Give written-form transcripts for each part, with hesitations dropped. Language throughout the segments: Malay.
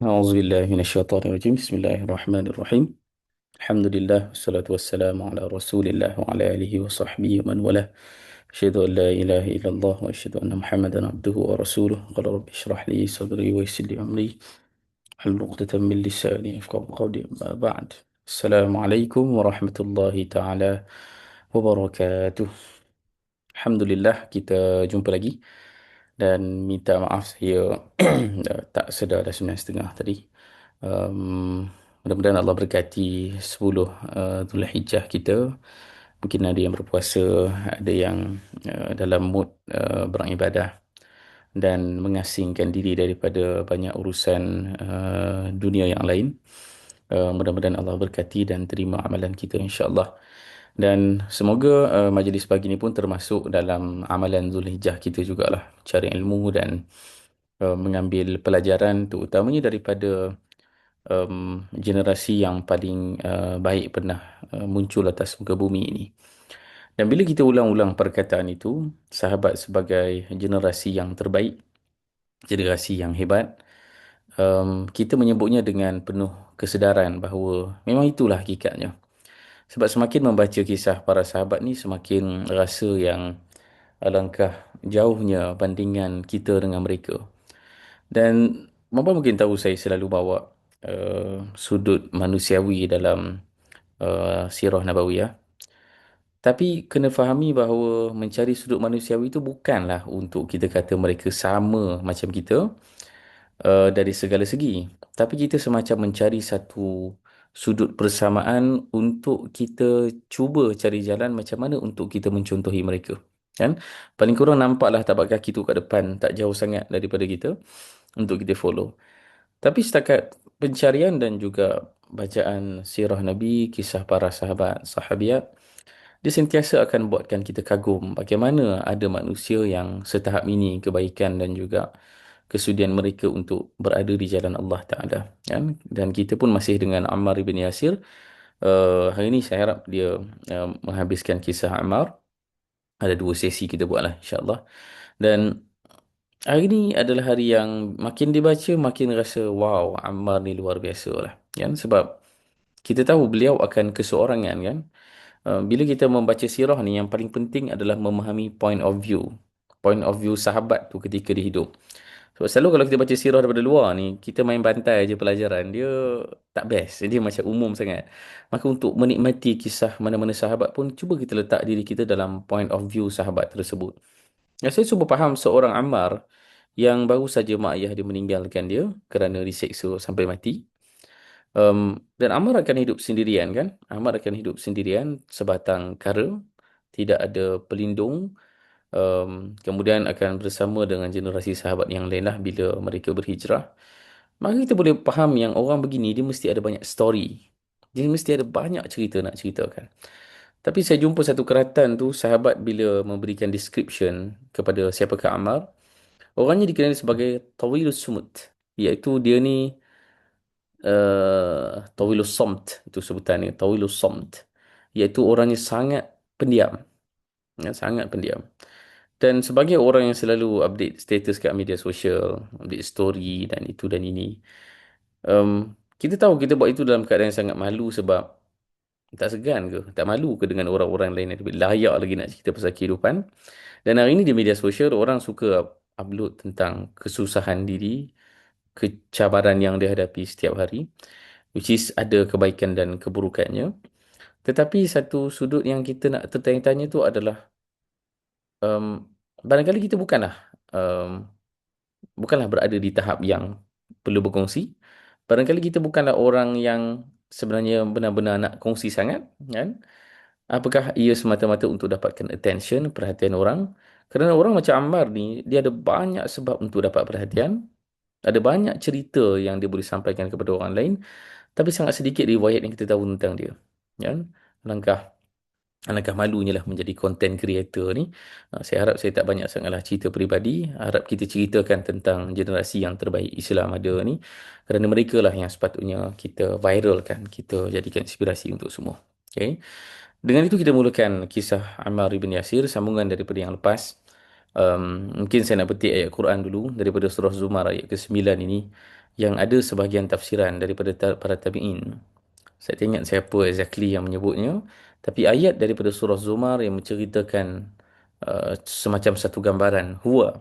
أعوذ بالله من الشيطان الرجيم بسم الله الرحمن الرحيم الحمد لله والصلاة والسلام على رسول الله وعلى آله وصحبه ومن والاه أشهد أن لا إله إلا الله وأشهد أن محمدا عبده ورسوله قال رب اشرح لي صدري ويسر لي أمري واحلل عقدة من لساني يفقهوا قولي أما بعد السلام عليكم ورحمة الله تعالى وبركاته. Alhamdulillah kita jumpa lagi dan minta maaf saya tak sedar dah 9.30 tadi. Um, Mudah-mudahan Allah berkati 10 Zulhijjah kita. Mungkin ada yang berpuasa, ada yang dalam mood beribadah dan mengasingkan diri daripada banyak urusan dunia yang lain. Mudah-mudahan Allah berkati dan terima amalan kita insya-Allah. Dan semoga majlis pagi ini pun termasuk dalam amalan Zulhijjah kita jugalah. Cari ilmu dan mengambil pelajaran terutamanya daripada generasi yang paling baik pernah muncul atas muka bumi ini. Dan bila kita ulang-ulang perkataan itu, sahabat sebagai generasi yang terbaik, generasi yang hebat, kita menyebutnya dengan penuh kesedaran bahawa memang itulah hakikatnya. Sebab semakin membaca kisah para sahabat ni, semakin rasa yang alangkah jauhnya bandingan kita dengan mereka. Dan Bapa mungkin tahu saya selalu bawa sudut manusiawi dalam sirah Nabawiyah. Tapi kena fahami bahawa mencari sudut manusiawi itu bukanlah untuk kita kata mereka sama macam kita dari segala segi. Tapi kita semacam mencari satu sudut persamaan untuk kita cuba cari jalan macam mana untuk kita mencontohi mereka. Kan? Paling kurang nampaklah tapak kaki tu kat depan tak jauh sangat daripada kita untuk kita follow. Tapi setakat pencarian dan juga bacaan sirah Nabi, kisah para sahabat, sahabiat, dia sentiasa akan buatkan kita kagum bagaimana ada manusia yang setahap ini kebaikan dan juga kesudian mereka untuk berada di jalan Allah Ta'ala. Kan? Dan kita pun masih dengan Ammar ibn Yasir. Hari ini saya harap dia menghabiskan kisah Ammar. Ada 2 sesi kita buatlah insyaAllah. Dan hari ini adalah hari yang makin dibaca makin rasa wow, Ammar ni luar biasa lah. Kan? Sebab kita tahu beliau akan keseorangan kan. Bila kita membaca sirah ni, yang paling penting adalah memahami point of view. Point of view sahabat tu ketika dia hidup. Sebab selalu kalau kita baca sirah daripada luar ni, kita main bantai je pelajaran. Dia tak best. Dia macam umum sangat. Maka untuk menikmati kisah mana-mana sahabat pun, cuba kita letak diri kita dalam point of view sahabat tersebut. Ya, saya cuba faham seorang Ammar yang baru saja mak ayah dia meninggalkan dia kerana diseksa sampai mati. Dan Ammar akan hidup sendirian kan? Ammar akan hidup sendirian sebatang kara, tidak ada pelindung. Kemudian akan bersama dengan generasi sahabat yang lain lah bila mereka berhijrah. Maka kita boleh faham yang orang begini dia mesti ada banyak story. Dia mesti ada banyak cerita nak ceritakan. Tapi saya jumpa satu keratan tu, sahabat bila memberikan description kepada siapakah Ammar, orangnya dikenali sebagai Tawilus Sumut. Iaitu dia ni Tawilus Samt, itu sebutannya, Tawilus Samt. Iaitu orangnya sangat pendiam. Ya, sangat pendiam. Dan sebagai orang yang selalu update status kat media sosial, update story dan itu dan ini, kita tahu kita buat itu dalam keadaan yang sangat malu sebab tak segan ke, tak malu ke dengan orang-orang lain yang lebih layak lagi nak cerita pasal kehidupan. Dan hari ini di media sosial, orang suka upload tentang kesusahan diri, kecabaran yang dia hadapi setiap hari, which is ada kebaikan dan keburukannya. Tetapi satu sudut yang kita nak tertanya-tanya tu adalah um, barangkali kita um, bukanlah berada di tahap yang perlu berkongsi. Barangkali kita bukanlah orang yang sebenarnya benar-benar nak kongsi sangat, kan? Apakah ia semata-mata untuk dapatkan attention, perhatian orang? Kerana orang macam Ammar ni, dia ada banyak sebab untuk dapat perhatian. Ada banyak cerita yang dia boleh sampaikan kepada orang lain. Tapi sangat sedikit riwayat yang kita tahu tentang dia. Kan? Alangkah malunya lah menjadi content creator ni. Saya harap saya tak banyak sangatlah cerita peribadi. Harap kita ceritakan tentang generasi yang terbaik Islam ada ni. Kerana mereka lah yang sepatutnya kita viralkan. Kita jadikan inspirasi untuk semua. Okay. Dengan itu kita mulakan kisah Ammar ibn Yasir. Sambungan daripada yang lepas. Mungkin saya nak petik ayat Quran dulu. Daripada surah Zumar ayat ke-9 ini. yang ada sebahagian tafsiran daripada para tabi'in. Saya tak ingat siapa exactly yang menyebutnya, tapi ayat daripada surah Zumar yang menceritakan semacam satu gambaran huwa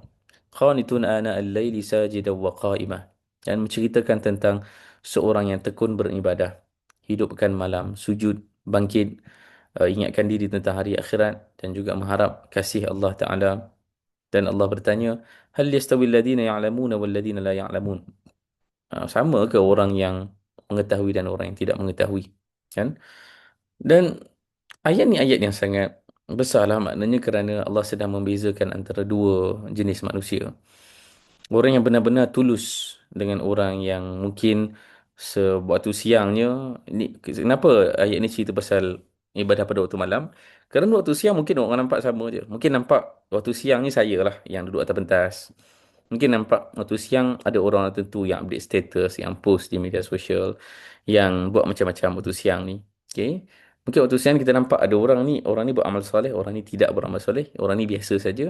qanitun ana al-laili sajidan wa qa'imah, dan menceritakan tentang seorang yang tekun beribadah, hidupkan malam, sujud, bangkit, ingatkan diri tentang hari akhirat dan juga mengharap kasih Allah Taala. Dan Allah bertanya, hal yastawi alladhina ya'lamuna wal ladhina la ya'lamun? Sama ke orang yang mengetahui dan orang yang tidak mengetahui? Kan? Dan ayat ni ayat yang sangat besarlah, maknanya kerana Allah sedang membezakan antara dua jenis manusia. Orang yang benar-benar tulus dengan orang yang mungkin sewaktu siangnya ni. Kenapa ayat ni cerita pasal ibadah pada waktu malam? Kerana waktu siang mungkin orang nampak sama je. Mungkin nampak waktu siang ni saya lah yang duduk atas pentas. Mungkin nampak waktu siang ada orang tertentu yang update status, yang post di media sosial, yang buat macam-macam waktu siang ni. Okay. Mungkin waktu siang kita nampak ada orang ni beramal soleh, orang ni tidak beramal soleh, orang ni biasa saja.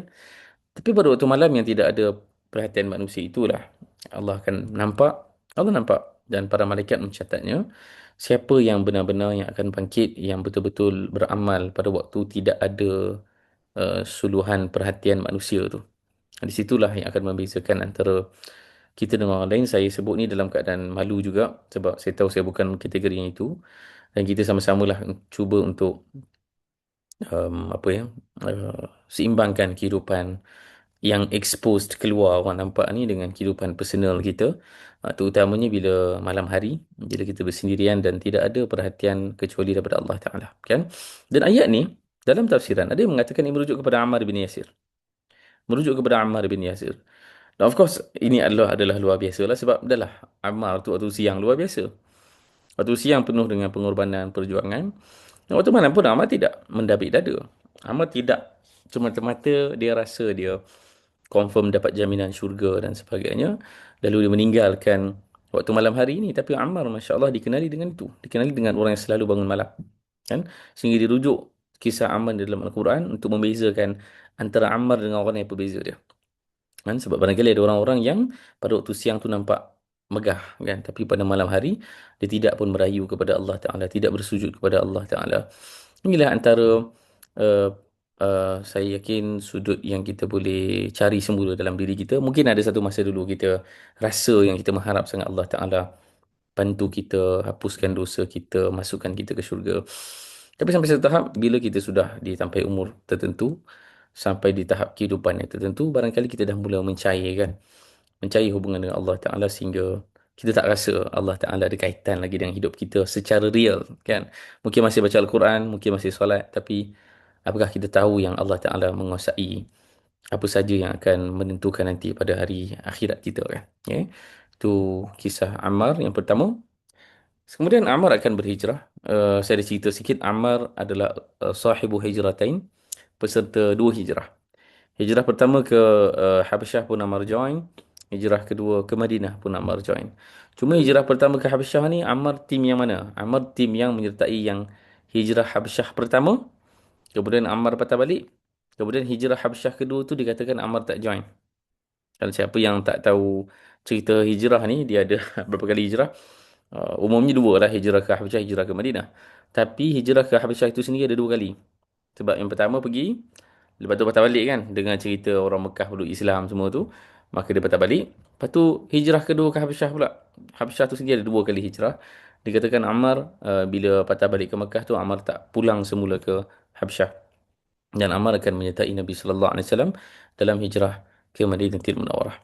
Tapi pada waktu malam yang tidak ada perhatian manusia itulah Allah akan nampak, Allah nampak dan para malaikat mencatatnya siapa yang benar-benar yang akan bangkit, yang betul-betul beramal pada waktu tidak ada suluhan perhatian manusia tu. Di situlah yang akan membezakan antara kita dengan orang lain. Saya sebut ni dalam keadaan malu juga sebab saya tahu saya bukan kategori yang itu, dan kita sama-samalah cuba untuk apa ya, seimbangkan kehidupan yang exposed keluar orang nampak ni dengan kehidupan personal kita, terutamanya bila malam hari, bila kita bersendirian dan tidak ada perhatian kecuali daripada Allah Ta'ala, kan? Dan ayat ni dalam tafsiran ada yang mengatakan ini merujuk kepada Ammar bin Yasir, merujuk kepada Ammar bin Yasir. Dan of course ini adalah luar biasa lah, sebab adalah Ammar tu waktu siang luar biasa, waktu siang penuh dengan pengorbanan, perjuangan. Dan waktu malam pun Ammar tidak mendabik dada. Ammar tidak semata-mata dia rasa dia confirm dapat jaminan syurga dan sebagainya, lalu dia meninggalkan waktu malam hari ini. Tapi Ammar, Masya Allah, dikenali dengan itu, dikenali dengan orang yang selalu bangun malam, kan? Sehingga dirujuk kisah Ammar di dalam Al-Quran untuk membezakan antara Ammar dengan orang yang berbeza dia, kan? Sebab barangkali ada orang-orang yang pada waktu siang tu nampak megah, kan? Tapi pada malam hari dia tidak pun merayu kepada Allah Ta'ala, tidak bersujud kepada Allah Ta'ala. Inilah antara uh, saya yakin sudut yang kita boleh cari semula dalam diri kita. Mungkin ada satu masa dulu kita rasa yang kita mengharap sangat Allah Ta'ala bantu kita, hapuskan dosa kita, masukkan kita ke syurga. Tapi sampai satu tahap, bila kita sudah sampai umur tertentu, sampai di tahap kehidupan yang tertentu, barangkali kita dah mula mencairkan, mencair hubungan dengan Allah Ta'ala, sehingga kita tak rasa Allah Ta'ala ada kaitan lagi dengan hidup kita secara real, kan? Mungkin masih baca Al-Quran, mungkin masih solat, tapi apakah kita tahu yang Allah Ta'ala menguasai apa saja yang akan menentukan nanti pada hari akhirat kita, kan? Okay? Itu kisah Ammar yang pertama. Kemudian Ammar akan berhijrah. Saya ada cerita sikit. Ammar adalah sahibu hijratain, peserta dua hijrah. Hijrah pertama ke Habasyah pun Ammar join. Hijrah kedua ke Madinah pun Ammar join. Cuma hijrah pertama ke Habasyah ni, Ammar tim yang mana? Ammar tim yang menyertai yang hijrah Habasyah pertama. Kemudian Ammar patah balik. Kemudian hijrah Habasyah kedua tu dikatakan Ammar tak join. Kalau siapa yang tak tahu cerita hijrah ni, dia ada berapa kali hijrah. Umumnya dua lah, hijrah ke Habasyah, hijrah ke Madinah. Tapi hijrah ke Habasyah itu sendiri ada dua kali. Sebab yang pertama pergi, lepas tu patah balik, kan, dengan cerita orang Mekah peluk Islam semua tu. Maka dia patah balik. Lepas tu hijrah kedua ke Habasyah pula. Habasyah tu sendiri ada dua kali hijrah. Dikatakan Ammar bila patah balik ke Mekah tu, Ammar tak pulang semula ke Habasyah. Dan Ammar akan menyertai Nabi Sallallahu Alaihi Wasallam dalam hijrah ke Madinatul Munawwarah.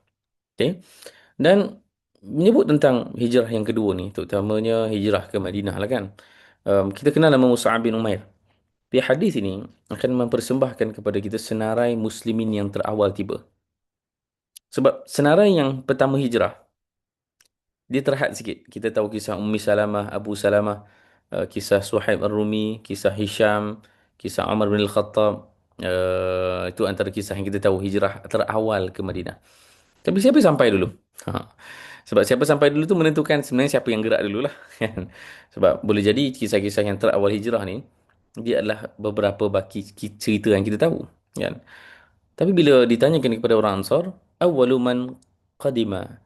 Okay. Dan menyebut tentang hijrah yang kedua ni, terutamanya hijrah ke Madinah lah, kan. Kita kenal nama Mus'ab bin Umair. Di hadis ini akan mempersembahkan kepada kita senarai muslimin yang terawal tiba. Sebab senarai yang pertama hijrah, dia terhad sikit. Kita tahu kisah Ummi Salamah, Abu Salamah, kisah Suhaib Ar-Rumi, kisah Hisham, kisah Umar bin Al-Khattab. Itu antara kisah yang kita tahu hijrah terawal ke Madinah. Tapi siapa sampai dulu? Ha. Sebab siapa sampai dulu tu menentukan sebenarnya siapa yang gerak dulu lah, kan? Sebab boleh jadi kisah-kisah yang terawal hijrah ni, dia adalah beberapa baki cerita yang kita tahu, kan? Tapi bila ditanyakan kepada orang Ansar, awwalu man qadima,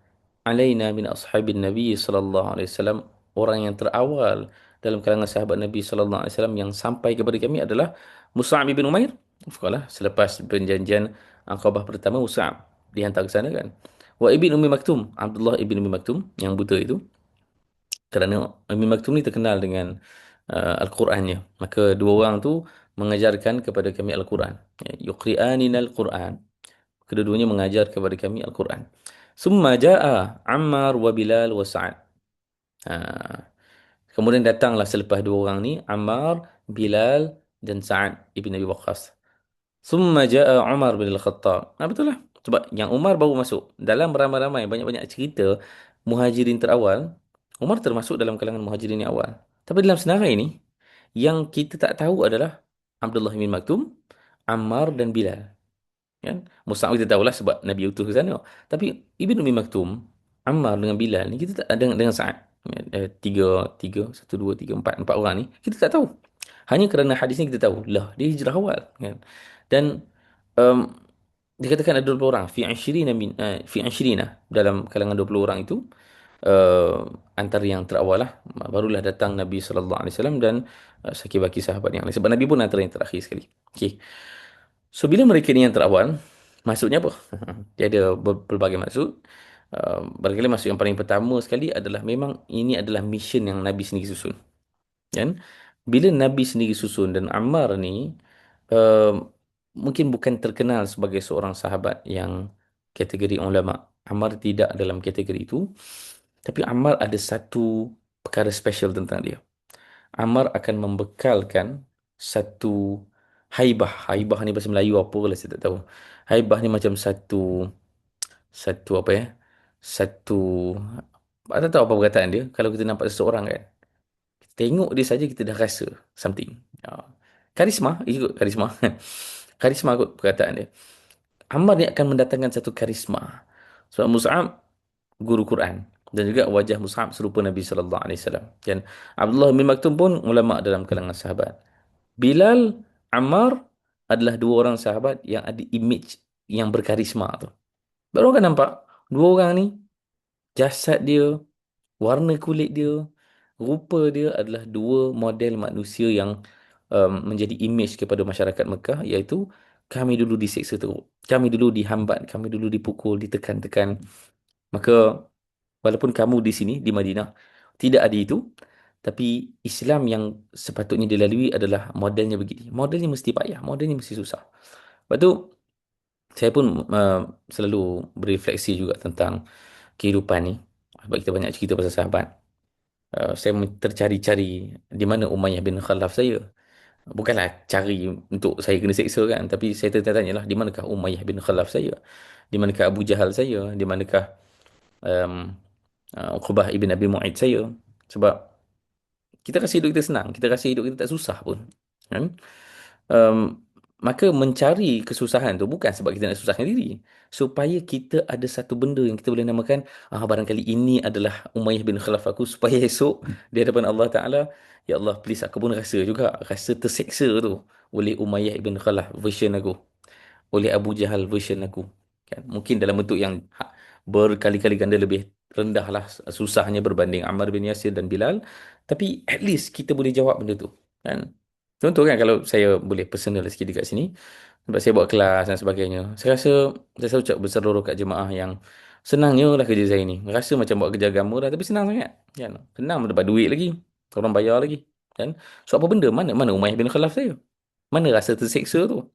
alaina min ashabin Nabi sallallahu alaihi wasallam, orang yang terawal dalam kalangan sahabat Nabi sallallahu alaihi wasallam yang sampai kepada kami adalah Mus'ab bin Umair. Sekolah selepas perjanjian Aqabah pertama, Mus'ab dihantar ke sana kan. Wa ibn Ummi Maktum, Abdullah ibn Ummi Maktum yang buta itu, kerana Ummi Maktum ni terkenal dengan Al-Qurannya. Maka dua orang tu mengajarkan kepada kami Al-Quran. Ya, yuqri'anina Al-Quran. Kedua-duanya mengajar kepada kami Al-Quran. Summa ja'a Ammar wa Bilal wa Sa'ad. Ha. Kemudian datanglah selepas dua orang ni Ammar, Bilal dan Sa'ad ibn Abi Waqqas. Summa ja'a Umar bin Al-Khattab. Betul lah. Sebab yang Umar baru masuk. Dalam ramai-ramai, banyak-banyak cerita muhajirin terawal, Umar termasuk dalam kalangan muhajirin yang awal. Tapi dalam senarai ni, yang kita tak tahu adalah Abdullah bin Maktum, Ammar dan Bilal. Kan? Mus'ab kita tahulah sebab Nabi utus ke sana. Tapi Ibn Umi Maktum, Ammar dengan Bilal ni kita tak dengan Sa'ad. Ya, tiga, satu, dua, tiga, empat orang ni kita tak tahu. Hanya kerana hadis ni kita tahu lah dia hijrah awal kan. Dan um, dikatakan ada 20 orang fi 20 dalam kalangan 20 orang itu, antara yang terawal lah, barulah datang Nabi sallallahu alaihi wasallam dan sakibaki sahabat yang lain, sebab Nabi pun antara yang terakhir sekali. Okey. So, bila mereka ni yang terawal, maksudnya apa? Dia ada pelbagai maksud. Barangkali maksud yang paling pertama sekali adalah memang ini adalah mission yang Nabi sendiri susun. Kan? Bila Nabi sendiri susun dan Ammar ni uh, mungkin bukan terkenal sebagai seorang sahabat yang kategori ulama. Ammar tidak dalam kategori itu. Tapi Ammar ada satu perkara special tentang dia. Ammar akan membekalkan satu haibah. Haibah ni bahasa Melayu apa lah saya tak tahu. Haibah ni macam satu satu apa ya? Satu, tak tahu apa perkataan dia. Kalau kita nampak seseorang kan, kita tengok dia saja kita dah rasa something. Karisma, ikut karisma. Karisma kot perkataan dia. Ammar ni akan mendatangkan satu karisma. Sebab Mus'ab guru Quran dan juga wajah Mus'ab serupa Nabi sallallahu alaihi wasallam. Dan Abdullah bin Maktum pun ulama dalam kalangan sahabat. Bilal, Ammar adalah dua orang sahabat yang ada image yang berkarisma tu. Baru kan nampak dua orang ni, jasad dia, warna kulit dia, rupa dia adalah dua model manusia yang menjadi image kepada masyarakat Mekah, iaitu kami dulu diseksa teruk, kami dulu dihambat, kami dulu dipukul, ditekan-tekan. Maka walaupun kamu di sini, di Madinah, tidak ada itu, tapi Islam yang sepatutnya dilalui adalah modelnya begini. Modelnya mesti payah, modelnya mesti susah. Lepas tu, saya pun selalu berefleksi juga tentang kehidupan ni. Sebab kita banyak cerita pasal sahabat. Saya tercari-cari di mana Umayyah bin Khalaf saya. Bukanlah cari untuk saya kena seksa kan, tapi saya tertanya lah, di manakah Umayyah bin Khalaf saya? Di manakah Abu Jahal saya? Di manakah um, Uqbah ibn Abi Mu'aid saya? Sebab kita rasa hidup kita senang, kita rasa hidup kita tak susah pun. Kan? Um, Maka mencari kesusahan tu bukan sebab kita nak susahkan diri. Supaya kita ada satu benda yang kita boleh namakan, barangkali ini adalah Umayyah bin Khalaf aku, supaya esok di hadapan Allah Ta'ala, ya Allah, please aku pun rasa juga, rasa terseksa tu oleh Umayyah bin Khalaf version aku, oleh Abu Jahal version aku. Kan? Mungkin dalam bentuk yang berkali-kali ganda lebih rendah lah susahnya berbanding Ammar bin Yasir dan Bilal. Tapi at least kita boleh jawab benda tu. Kan? Contoh kan, kalau saya boleh personal sikit dekat sini, sebab saya buat kelas dan sebagainya, saya rasa saya selalu ucap berseluruh kat jemaah yang senangnya lah kerja saya ni. Rasa macam buat kerja agama dah, tapi senang sangat. Kan? Senang dapat duit lagi. Orang bayar lagi. Kan? So apa benda? Mana Umayyah bin Khalaf saya? Mana rasa terseksa tu?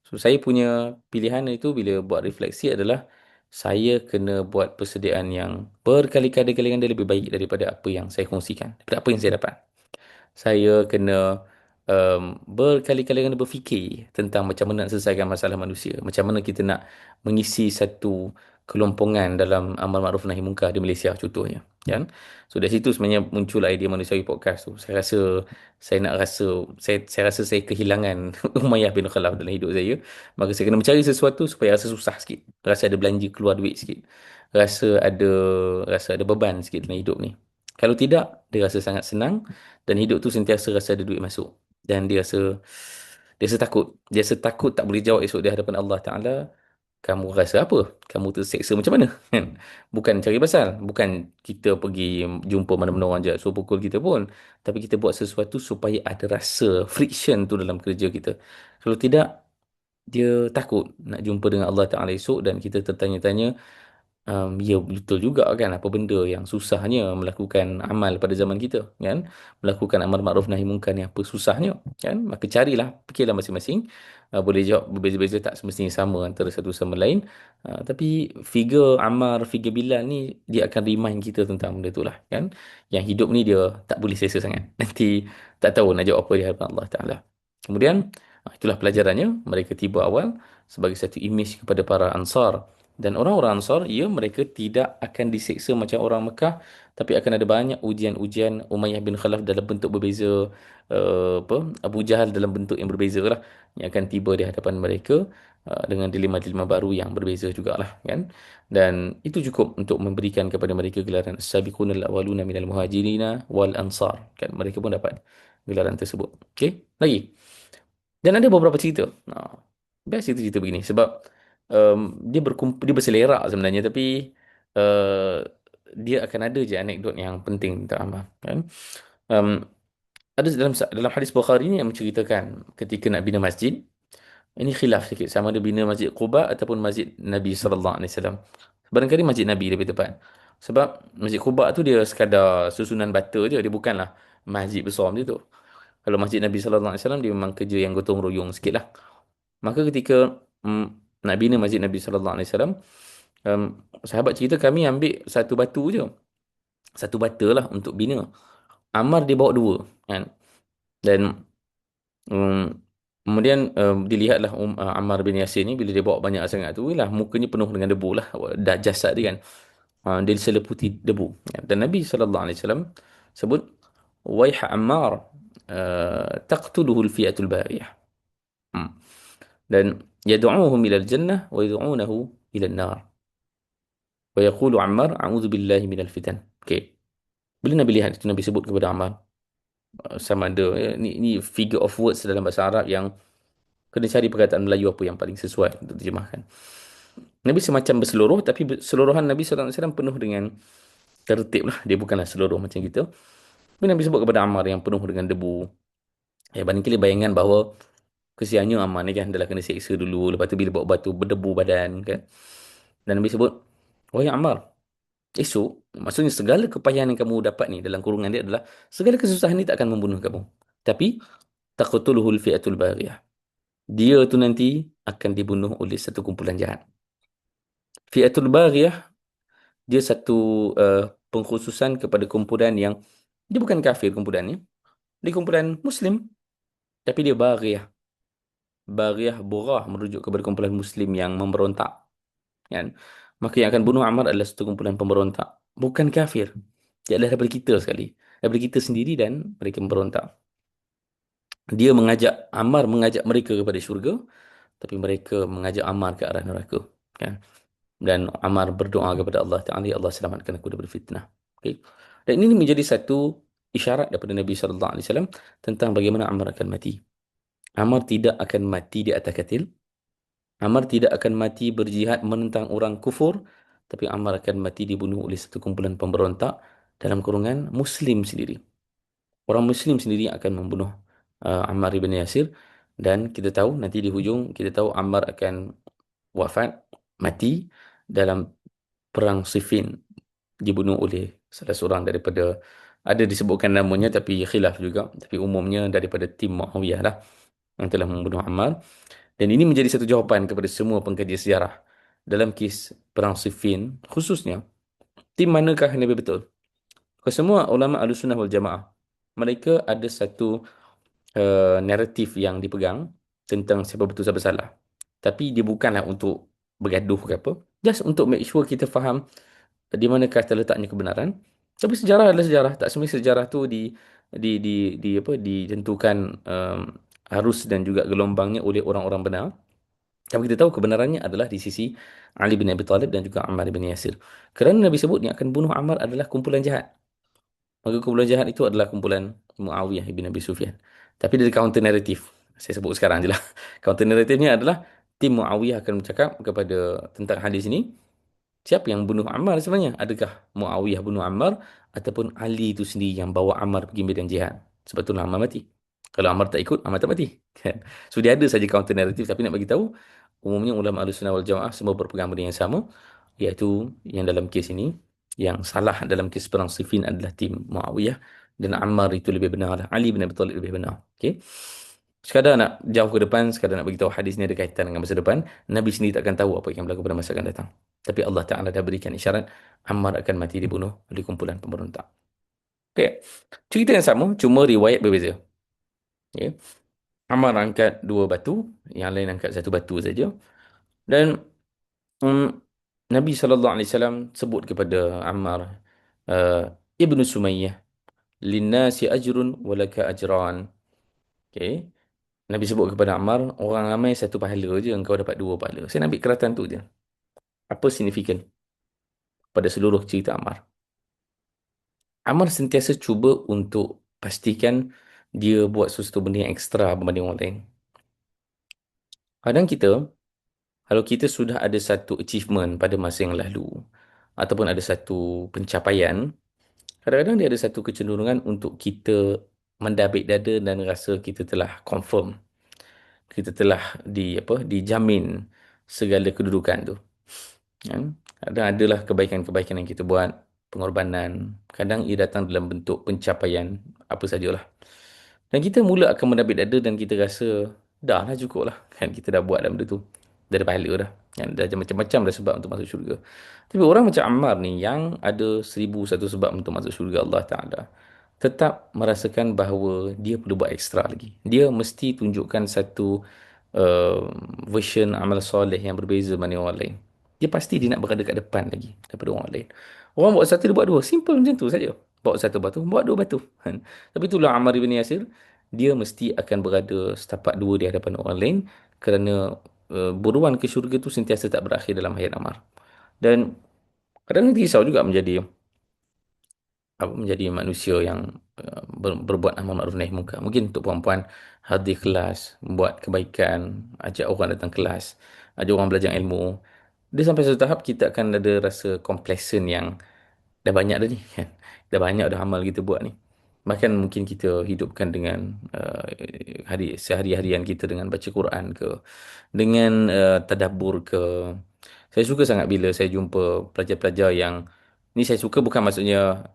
So, saya punya pilihan itu bila buat refleksi adalah saya kena buat persediaan yang berkali-kali ganda lebih baik daripada apa yang saya kongsikan, daripada apa yang saya dapat. Saya kena berkali-kali ganda berfikir tentang macam mana nak selesaikan masalah manusia. Macam mana kita nak mengisi satu kelompongan dalam amal ma'ruf nahi munkar di Malaysia contohnya. Kan? So dari situ sebenarnya muncul idea Manusiawi Podcast tu. Saya rasa saya kehilangan Umayyah bin Khalaf dalam hidup saya. Maka saya kena mencari sesuatu supaya rasa susah sikit. Rasa ada belanja keluar duit sikit. Rasa ada beban sikit dalam hidup ni. Kalau tidak, dia rasa sangat senang dan hidup tu sentiasa rasa ada duit masuk. Dan dia rasa takut. Dia rasa takut tak boleh jawab esok di hadapan Allah Ta'ala kamu rasa apa? Kamu terseksa macam mana? Kan? Bukan cari pasal. Bukan kita pergi jumpa mana-mana orang jahat suruh pukul kita pun. Tapi kita buat sesuatu supaya ada rasa friction tu dalam kerja kita. Kalau tidak, dia takut nak jumpa dengan Allah Ta'ala esok dan kita tertanya-tanya, ya betul juga kan, apa benda yang susahnya melakukan amal pada zaman kita kan, melakukan amar makruf nahi munkar ni apa susahnya kan, maka carilah, fikirlah masing-masing. Boleh jawab berbeza-beza, tak semestinya sama antara satu sama lain. Tapi figure Ammar, figure Bilal ni dia akan remind kita tentang benda tu lah kan, yang hidup ni dia tak boleh selesa sangat nanti tak tahu nak jawab apa di hadapan Allah Ta'ala. Kemudian itulah pelajarannya, mereka tiba awal sebagai satu imej kepada para Ansar. Dan orang-orang Ansar, ya, mereka tidak akan diseksa macam orang Mekah, tapi akan ada banyak ujian-ujian. Umayyah bin Khalaf dalam bentuk berbeza, apa, Abu Jahal dalam bentuk yang berbeza lah, yang akan tiba di hadapan mereka dengan dilema-dilema baru yang berbeza jugalah kan. Dan itu cukup untuk memberikan kepada mereka gelaran As-Sabiqunal Awwaluna minal Muhajirina wal Ansar kan. Mereka pun dapat gelaran tersebut. Okey, lagi. Dan ada beberapa cerita. Best cerita-cerita begini sebab dia dia berselerak sebenarnya, tapi uh, dia akan ada je anekdot yang penting tentang Ammar kan. Um, ada dalam hadis Bukhari ni yang menceritakan ketika nak bina masjid. Ini khilaf sikit sama ada bina Masjid Quba ataupun Masjid Nabi sallallahu alaihi wasallam. Barangkali Masjid Nabi lebih tepat. Sebab Masjid Quba tu dia sekadar susunan bata je, dia bukanlah masjid besar macam tu. Kalau Masjid Nabi sallallahu alaihi wasallam dia memang kerja yang gotong royong sikit lah. Maka ketika mm, nak bina Masjid Nabi sallallahu alaihi wasallam, um, sahabat cerita kami ambil satu batu je. Satu bata lah untuk bina. Ammar dia bawa dua kan. Dan kemudian dilihatlah Ammar bin Yasir ni bila dia bawa banyak sangat tu lah mukanya penuh dengan debu lah, dah jasad dia kan. Dia diseliputi debu. Dan Nabi sallallahu alaihi wasallam sebut, waiha Ammar, taqtuluhu al-fi'atul baghiyah. Hmm. Dan yad'uuhum ila al-jannah wa yad'uunahu ila an-nar. Wa yaqulu Ammar, a'udzu billahi minal fitan. Okey. Bila Nabi lihat itu, Nabi sebut kepada Ammar, sama ada ni figure of words dalam bahasa Arab yang kena cari perkataan Melayu apa yang paling sesuai untuk terjemahkan. Nabi semacam berseluruh, tapi seluruhan Nabi sallallahu alaihi wasallam penuh dengan tertib lah. Dia bukanlah seluruh macam kita. Tapi Nabi sebut kepada Ammar yang penuh dengan debu. Barangkali bayangan bahawa kesiannya Ammar ni kan adalah kena seksa dulu, lepas tu bila bawa batu berdebu badan kan. Dan Nabi sebut, wahai Ammar, esok, maksudnya segala kepayahan yang kamu dapat ni dalam kurungan dia adalah segala kesusahan ni tak akan membunuh kamu. Tapi taqtuluhul fi'atul baghiyah. Dia tu nanti akan dibunuh oleh satu kumpulan jahat. Fi'atul baghiyah dia satu pengkhususan kepada kumpulan yang dia bukan kafir kumpulan ni. Dia kumpulan Muslim tapi dia baghiyah. Baghiyah burah merujuk kepada kumpulan Muslim yang memberontak. Kan? Maka yang akan bunuh Ammar adalah satu kumpulan pemberontak. Bukan kafir. Dia adalah daripada kita sekali. Daripada kita sendiri dan mereka memberontak. Dia mengajak, Ammar mengajak mereka kepada syurga, tapi mereka mengajak Ammar ke arah neraka. Kan? Dan Ammar berdoa kepada Allah Ta'ala, ya Allah selamatkan aku daripada fitnah. Okay? Dan ini menjadi satu isyarat daripada Nabi Sallallahu Alaihi Wasallam tentang bagaimana Ammar akan mati. Ammar tidak akan mati di atas katil. Ammar tidak akan mati berjihad menentang orang kufur, tapi Ammar akan mati dibunuh oleh satu kumpulan pemberontak dalam kurungan Muslim sendiri. Orang Muslim sendiri akan membunuh Ammar ibn Yasir, dan kita tahu nanti di hujung kita tahu Ammar akan wafat, mati dalam perang Siffin, dibunuh oleh salah seorang daripada, ada disebutkan namanya tapi khilaf juga, tapi umumnya daripada tim Muawiyah lah yang telah membunuh Ammar. Dan ini menjadi satu jawapan kepada semua pengkaji sejarah dalam kes perang Siffin khususnya, tim manakah yang lebih betul? Semua ulama Ahlussunnah wal Jamaah mereka ada satu naratif yang dipegang tentang siapa betul siapa salah. Tapi dia bukanlah untuk bergaduh ke apa. Just untuk make sure kita faham di manakah terletaknya kebenaran. Tapi sejarah adalah sejarah. Tak semua sejarah tu di apa ditentukan arus dan juga gelombangnya oleh orang-orang benar. Tapi kita tahu kebenarannya adalah di sisi Ali bin Abi Thalib dan juga Ammar bin Yasir. Kerana Nabi sebut yang akan bunuh Ammar adalah kumpulan jahat. Maka kumpulan jahat itu adalah kumpulan Muawiyah bin Abi Sufyan. Tapi dari counter narrative, saya sebut sekarang je lah. Counter narrative-nya adalah tim Muawiyah akan bercakap kepada tentang hadis ini, siapa yang bunuh Ammar sebenarnya? Adakah Muawiyah bunuh Ammar ataupun Ali itu sendiri yang bawa Ammar pergi medan jihad? Sebab itulah Ammar mati. Kalau Ammar tak ikut, Ammar tak mati. Kan? So dia ada saja counter narrative, tapi nak bagi tahu umumnya ulama Ahlussunnah wal Jamaah semua berpegang benda yang sama, iaitu yang dalam kes ini yang salah dalam kes perang Siffin adalah tim Muawiyah dan Ammar itu lebih benar lah. Ali bin Abi Thalib lebih benar. Okey. Sekadar nak jauh ke depan, sekadar nak beritahu hadis ni ada kaitan dengan masa depan, Nabi sendiri takkan tahu apa yang berlaku pada masa akan datang. Tapi Allah Ta'ala dah berikan isyarat, Ammar akan mati dibunuh oleh kumpulan pemberontak. Okay. Cerita yang sama, cuma riwayat berbeza. Okay. Ammar angkat dua batu, yang lain angkat satu batu saja. Dan um, Nabi SAW sebut kepada Ammar, Ibnu Sumayyah, Linnasi ajrun walaka ajran. Okay. Nabi sebut kepada Ammar, orang ramai satu pahala je, engkau dapat dua pahala. Saya nak ambil keratan tu je. Apa signifikan pada seluruh cerita Ammar? Ammar sentiasa cuba untuk pastikan dia buat sesuatu benda yang ekstra berbanding orang lain. Kadang kita, kalau kita sudah ada satu achievement pada masa yang lalu, ataupun ada satu pencapaian, kadang-kadang dia ada satu kecenderungan untuk kita mendabik dada dan rasa kita telah confirm. Kita telah dijamin segala kedudukan tu. Kan? Kadang adalah kebaikan-kebaikan yang kita buat, pengorbanan. Kadang ia datang dalam bentuk pencapaian apa sajalah. Dan kita mula akan mendabik dada dan kita rasa, dah lah cukup lah. Kan kita dah buat dah benda tu. Dah ada pahala dah. Kan? Dah ada macam-macam dah sebab untuk masuk syurga. Tapi orang macam Ammar ni yang ada 1001 sebab untuk masuk syurga Allah Ta'ala, tetap merasakan bahawa dia perlu buat ekstra lagi. Dia mesti tunjukkan satu uh, version amal soleh yang berbeza berbanding orang lain. Dia pasti dia nak berada kat depan lagi daripada orang lain. Orang buat satu, dia buat dua. Simple macam tu saja. Bawa satu batu, buat dua batu. Kan? Tapi itulah Ammar ibn Yasir. Dia mesti akan berada setapak dua di hadapan orang lain kerana buruan ke syurga tu sentiasa tak berakhir dalam hayat Ammar. Dan kadang risau juga menjadi manusia yang berbuat amal makruf nahi munkar. Mungkin untuk perempuan hadir kelas, buat kebaikan, ajak orang datang kelas, ajak orang belajar ilmu. Dia sampai satu tahap kita akan ada rasa complacent yang dah banyak dah ni kan. Dah banyak dah amal kita buat ni. Bahkan mungkin kita hidupkan dengan sehari-harian kita dengan baca Quran ke, dengan tadabbur ke. Saya suka sangat bila saya jumpa pelajar-pelajar yang ni, saya suka bukan maksudnya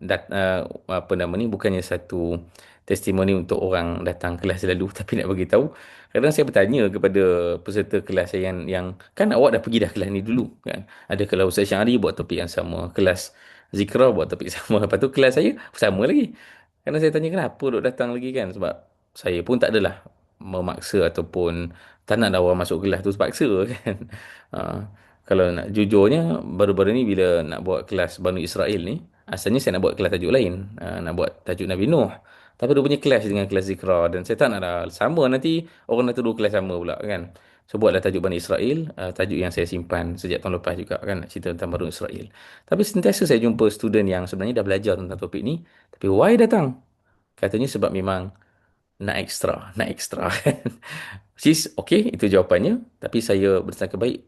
apa nama ni, bukannya satu testimoni untuk orang datang kelas lalu tapi nak bagi tahu, kadang saya bertanya kepada peserta kelas saya yang kan awak dah pergi dah kelas ni dulu kan, ada kelas Ustaz Syahri buat topik yang sama, kelas Zikra buat topik sama, lepas tu kelas saya sama lagi. Kadang saya tanya kenapa duk datang lagi kan, sebab saya pun tak adalah memaksa ataupun tak nak orang masuk kelas tu terpaksa kan. Ha, kalau nak jujurnya, baru-baru ni bila nak buat kelas Banu Israel ni, asalnya saya nak buat kelas tajuk lain. Nak buat tajuk Nabi Nuh. Tapi dia punya kelas dengan kelas Zikra. Dan saya tak nak dah sama, nanti orang nak tuduh kelas sama pula kan. So buatlah tajuk Bani Israel, tajuk yang saya simpan sejak tahun lepas juga kan, nak cerita tentang Bani Israel. Tapi sentiasa saya jumpa student yang sebenarnya dah belajar tentang topik ni, tapi why datang? Katanya sebab memang nak ekstra, nak ekstra. Sis, okey, itu jawapannya. Tapi saya bersangka baik,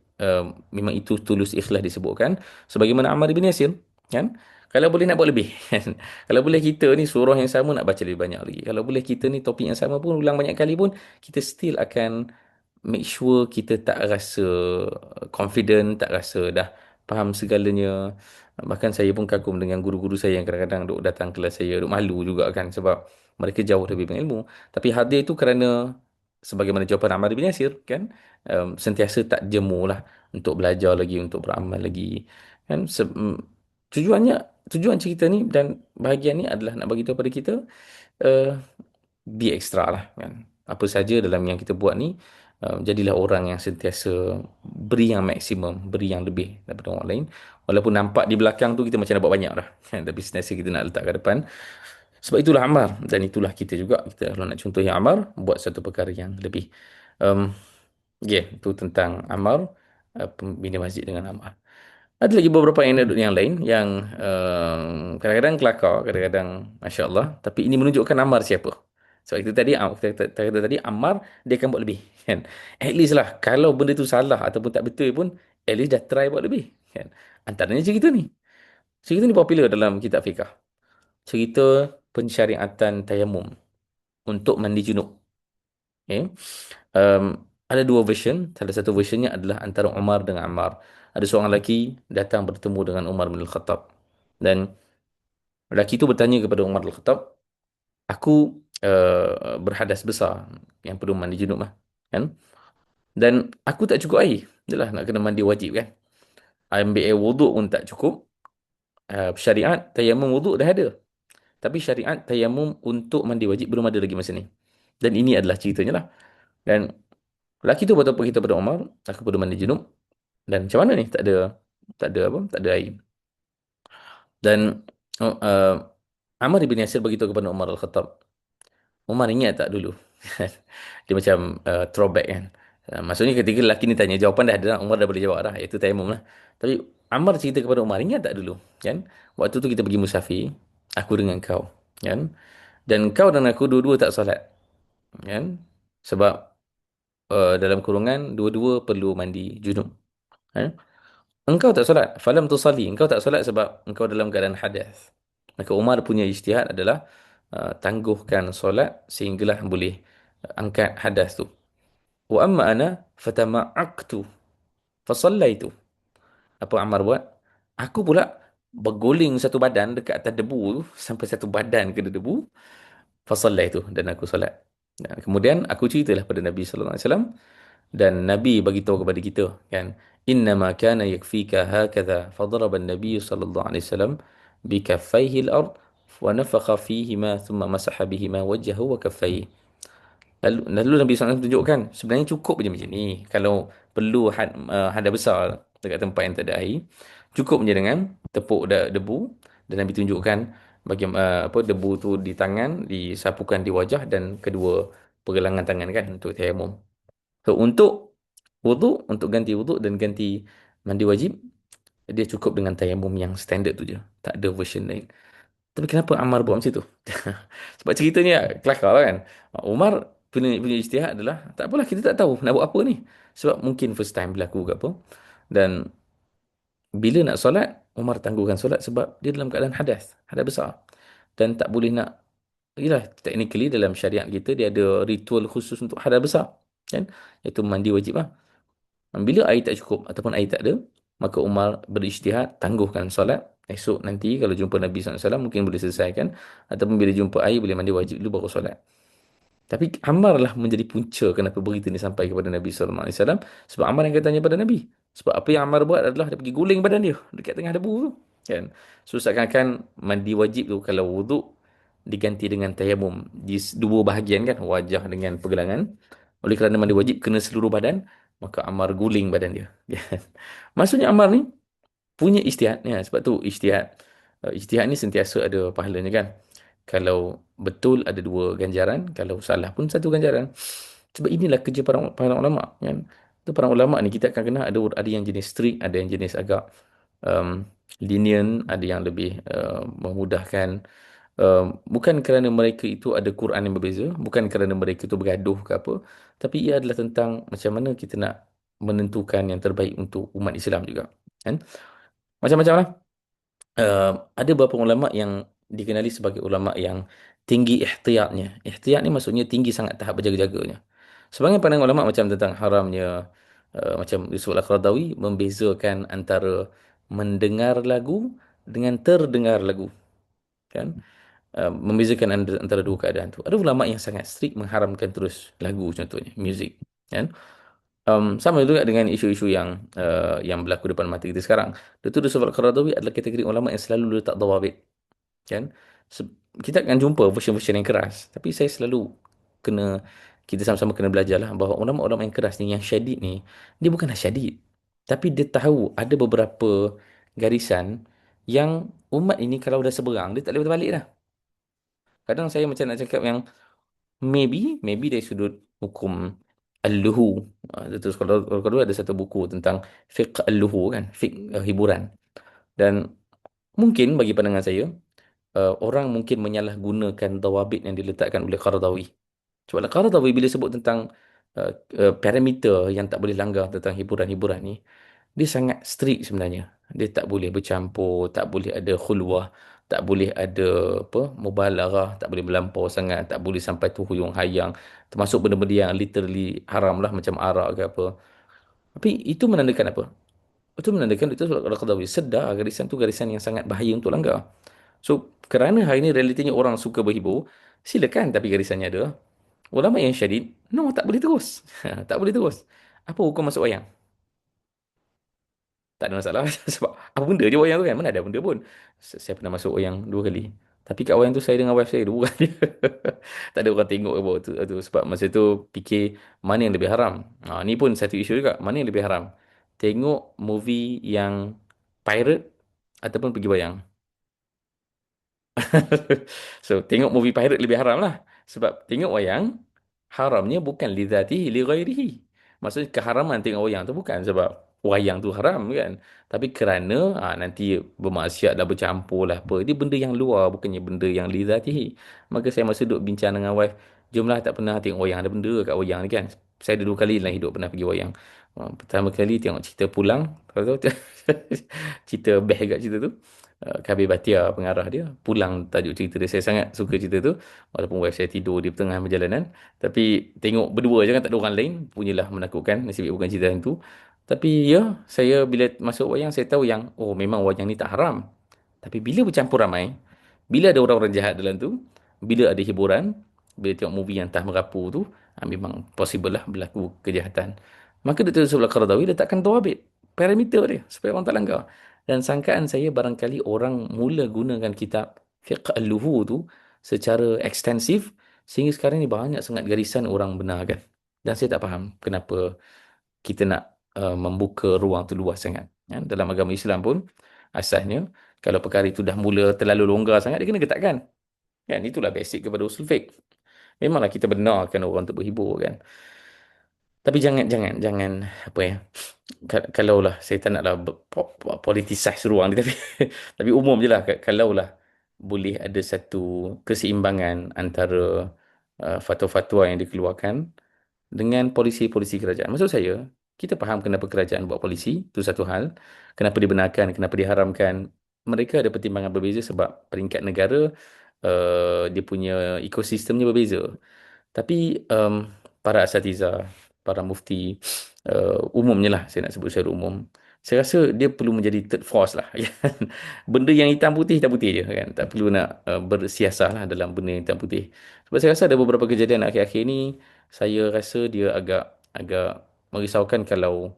memang itu tulus ikhlas disebutkan. Sebagaimana Ammar bin Yasir, kan? Kalau boleh nak buat lebih. Kan? Kalau boleh kita ni surah yang sama nak baca lebih banyak lagi. Kalau boleh kita ni topik yang sama pun ulang banyak kali pun, kita still akan make sure kita tak rasa confident, tak rasa dah faham segalanya. Bahkan saya pun kagum dengan guru-guru saya yang kadang-kadang duk datang kelas saya, duk malu juga kan sebab mereka jauh lebih berilmu. Tapi hadir itu kerana sebagaimana jawapan Ammar bin Yasir kan, sentiasa tak jemu lah untuk belajar lagi, untuk beramal lagi kan. Tujuannya, tujuan cerita ni dan bahagian ni adalah nak bagi tahu pada kita, uh, be extra lah kan. Apa saja dalam yang kita buat ni, jadilah orang yang sentiasa beri yang maksimum, beri yang lebih daripada orang lain. Walaupun nampak di belakang tu kita macam nak buat banyak dah kan, tapi sentiasa kita nak letak ke depan. Sebab itulah Ammar, dan itulah kita juga. Kita kalau nak contoh yang Ammar, buat satu perkara yang lebih. Um, itu tentang Ammar, pembina masjid dengan Ammar. Ada lagi beberapa anekdot yang lain yang kadang-kadang kelakar, kadang-kadang Masya Allah. Tapi ini menunjukkan Ammar siapa. Sebab itu tadi, kita kata tadi Ammar dia akan buat lebih, kan? At least lah kalau benda tu salah ataupun tak betul pun, at least dah try buat lebih, kan? Antaranya cerita ni. Cerita ni popular dalam kitab fiqh. Cerita pensyariatan tayamum untuk mandi junub. Okay? Ada dua version. Salah satu versionnya adalah antara Umar dengan Ammar. Ada seorang lelaki datang bertemu dengan Umar bin Al-Khattab. Dan lelaki itu bertanya kepada Umar bin Al-Khattab, aku berhadas besar yang perlu mandi junub lah. Kan? Dan aku tak cukup air. Yalah, nak kena mandi wajib kan. Ambil air wuduk pun tak cukup. Syariat tayamum wuduk dah ada. Tapi syariat tayamum untuk mandi wajib belum ada lagi masa ni. Dan ini adalah ceritanya lah. Dan lelaki tu betul berkata pada Umar, aku perlu mandi junub. Dan macam mana ni? Tak ada apa? Tak ada air. Dan Ammar bin Yasir beritahu kepada Umar Al-Khattab. Umar ingat tak dulu? Dia macam throwback kan. Maksudnya ketika lelaki ni tanya, jawapan dah ada lah. Umar dah boleh jawab dah. Itu tayamum lah. Tapi Ammar cerita kepada Umar, ingat tak dulu? Kan? Waktu tu kita pergi musafir. Aku dengan kau. Kan? Dan kau dan aku dua-dua tak solat. Kan? Sebab dalam kurungan, dua-dua perlu mandi junub. Kan? Engkau tak solat. Falam tu sali. Engkau tak solat sebab engkau dalam keadaan hadas. Maka Umar punya ijtihad adalah tangguhkan solat sehinggalah boleh angkat hadas tu. Wa amma ana fatama'aktu fasallaitu. Apa Ammar buat? Aku pula berguling satu badan dekat atas debu tu sampai satu badan kena debu. Fasallaitu dan aku solat. Dan kemudian aku ceritalah pada Nabi sallallahu alaihi wasallam dan Nabi bagi tahu kepada kita kan, innama kana yakfika hakadha fadaraba an-nabiy sallallahu alaihi wasallam bikaffaihi al-ard wa nafakha fihima thumma masaha bihima wajhahu wa kaffaihi. Lalu Nabi SAW tunjukkan sebenarnya cukup je macam ni. Kalau perlu hada besar dekat tempat yang tak ada air, cukup je dengan tepuk debu, dan Nabi tunjukkan bagaimana apa debu tu di tangan disapukan di wajah dan kedua pergelangan tangan kan untuk tayamum. So untuk wuduk, untuk ganti wuduk dan ganti mandi wajib, dia cukup dengan tayamum yang standard tu je. Tak ada version lain. Tapi kenapa Ammar buat macam tu? Sebab ceritanya kelakar lah kan. Umar punya ijtihad adalah, tak apalah kita tak tahu nak buat apa ni. Sebab mungkin first time berlaku ke apa. Dan bila nak solat, Umar tangguhkan solat sebab dia dalam keadaan hadas. Hadas besar. Dan tak boleh nak, yelah, technically dalam syariat kita, dia ada ritual khusus untuk hadas besar. Kan? Iaitu mandi wajib lah. Bila air tak cukup ataupun air tak ada, maka Umar berijtihad, tangguhkan solat. Esok nanti kalau jumpa Nabi SAW mungkin boleh selesaikan. Ataupun bila jumpa air boleh mandi wajib dulu baru solat. Tapi Ammar lah menjadi punca kenapa berita ni sampai kepada Nabi SAW. Sebab Ammar yang tanya pada Nabi. Sebab apa yang Ammar buat adalah dia pergi guling badan dia dekat tengah debu tu. Kan? So seakan-akan mandi wajib tu kalau wuduk diganti dengan tayamum di dua bahagian kan, wajah dengan pergelangan. Oleh kerana mandi wajib kena seluruh badan, maka Ammar guling badan dia. Kan? Maksudnya Ammar ni punya ijtihad ya, sebab tu ijtihad ni sentiasa ada pahalanya kan. Kalau betul ada dua ganjaran, kalau salah pun satu ganjaran. Sebab inilah kerja para ulama kan. Tu para ulama ni kita akan kena ada yang jenis strict, ada yang jenis agak um, lenient, ada yang lebih memudahkan. Bukan kerana mereka itu ada Quran yang berbeza, bukan kerana mereka itu bergaduh ke apa, tapi ia adalah tentang macam mana kita nak menentukan yang terbaik untuk umat Islam juga. Kan? Macam-macam lah. Ada beberapa ulama yang dikenali sebagai ulama yang tinggi ihtiyatnya. Ihtiyat ni maksudnya tinggi sangat tahap berjaga-jaganya. Sebagai pandangan ulama macam tentang haramnya, macam Yusuf Al-Qaradawi membezakan antara mendengar lagu dengan terdengar lagu. Kan? Membezakan antara dua keadaan tu. Ada ulama yang sangat strict mengharamkan terus lagu contohnya, muzik. Kan? Sama juga dengan isu-isu yang berlaku depan mata kita sekarang. Dr. Yusuf Al-Qaradawi adalah kategori ulama yang selalu letak dawabit. Kan? Kita akan jumpa version-version yang keras. Tapi saya selalu kita sama-sama kena belajar lah bahawa ulama-ulama yang keras ni, yang syadid ni, dia bukanlah syadid. Tapi dia tahu ada beberapa garisan yang umat ini kalau dah seberang, dia tak boleh berbalik dah. Kadang saya macam nak cakap yang maybe dari sudut hukum al-luhu. Terus kalau kedua ada satu buku tentang fiqh al-luhu kan, fiqh hiburan. Dan mungkin bagi pandangan saya, orang mungkin menyalahgunakan dawabit yang diletakkan oleh Qaradawi. Sebab Qaradawi bila sebut tentang parameter yang tak boleh langgar tentang hiburan-hiburan ni, dia sangat strict sebenarnya. Dia tak boleh bercampur, tak boleh ada khulwah, tak boleh ada apa mubalarah, tak boleh melampau sangat, tak boleh sampai tu huyung hayang, termasuk benda-benda yang literally haram lah macam arak ke apa. Tapi itu menandakan apa? Itu menandakan itu Al-Qadawi sedar garisan tu garisan yang sangat bahaya untuk langgar. So, kerana hari ini realitinya orang suka berhibur, silakan tapi garisannya ada. Ulama yang syadid, no, tak boleh terus. Tak boleh terus. Apa hukum masuk wayang? Tak ada masalah. Sebab apa benda je wayang tu kan? Mana ada benda pun. Saya pernah masuk wayang 2 kali. Tapi kat wayang tu saya dengan wife saya 2 kali. Tak ada orang tengok apa tu. Sebab masa tu fikir mana yang lebih haram. Ni pun satu isu juga. Mana yang lebih haram? Tengok movie yang pirate ataupun pergi wayang. So, tengok movie pirate lebih haram lah. Sebab tengok wayang, haramnya bukan li dhatihi, li ghairihi. Maksudnya keharaman tengok wayang tu bukan sebab wayang tu haram kan. Tapi kerana nanti bermaksiat lah, bercampur lah apa. Dia benda yang luar, bukannya benda yang li dhatihi. Maka saya masa duduk bincang dengan wife, jomlah tak pernah tengok wayang. Ada benda kat wayang ni kan. Saya ada 2 kali dalam hidup pernah pergi wayang. Pertama kali tengok cerita Pulang. Tahu tahu cerita best kat cerita tu. Kabir Batia pengarah dia Pulang tajuk cerita dia. Saya sangat suka cerita tu walaupun wife saya tidur di tengah perjalanan, tapi tengok berdua je kan, tak ada orang lain, punyalah menakutkan, nasib baik bukan cerita yang tu. Tapi ya, saya bila masuk wayang saya tahu yang oh memang wayang ni tak haram. Tapi bila bercampur ramai, bila ada orang-orang jahat dalam tu, bila ada hiburan, bila tengok movie yang tak merapu tu, memang possible lah berlaku kejahatan. Maka Dr. Yusuf Al-Qaradawi letakkan dawabit, parameter dia supaya orang tak langgar. Dan sangkaan saya barangkali orang mula gunakan kitab Fiqh Al-Luhu tu secara ekstensif sehingga sekarang ni banyak sangat garisan orang benarkan. Dan saya tak faham kenapa kita nak membuka ruang tu luas sangat. Ya, dalam agama Islam pun asasnya kalau perkara itu dah mula terlalu longgar sangat dia kena ketatkan. Kan itulah basic kepada usul fiqh. Memanglah kita benarkan orang untuk berhibur kan. Tapi jangan apa ya. Kalaulah saya tak naklah politicize ruang ni tapi tapi umum je lah kalaulah boleh ada satu keseimbangan antara fatwa-fatwa yang dikeluarkan dengan polisi-polisi kerajaan. Maksud saya, kita faham kenapa kerajaan buat polisi, itu satu hal. Kenapa dibenarkan, kenapa diharamkan. Mereka ada pertimbangan berbeza sebab peringkat negara, dia punya ekosistemnya berbeza. Tapi para asatizah, para mufti, umumnya lah, saya nak sebut secara umum, saya rasa dia perlu menjadi third force lah. Kan? Benda yang hitam putih je kan. Tak perlu nak bersiasah lah dalam benda yang hitam putih. Sebab saya rasa ada beberapa kejadian akhir-akhir ni, saya rasa dia agak agak merisaukan kalau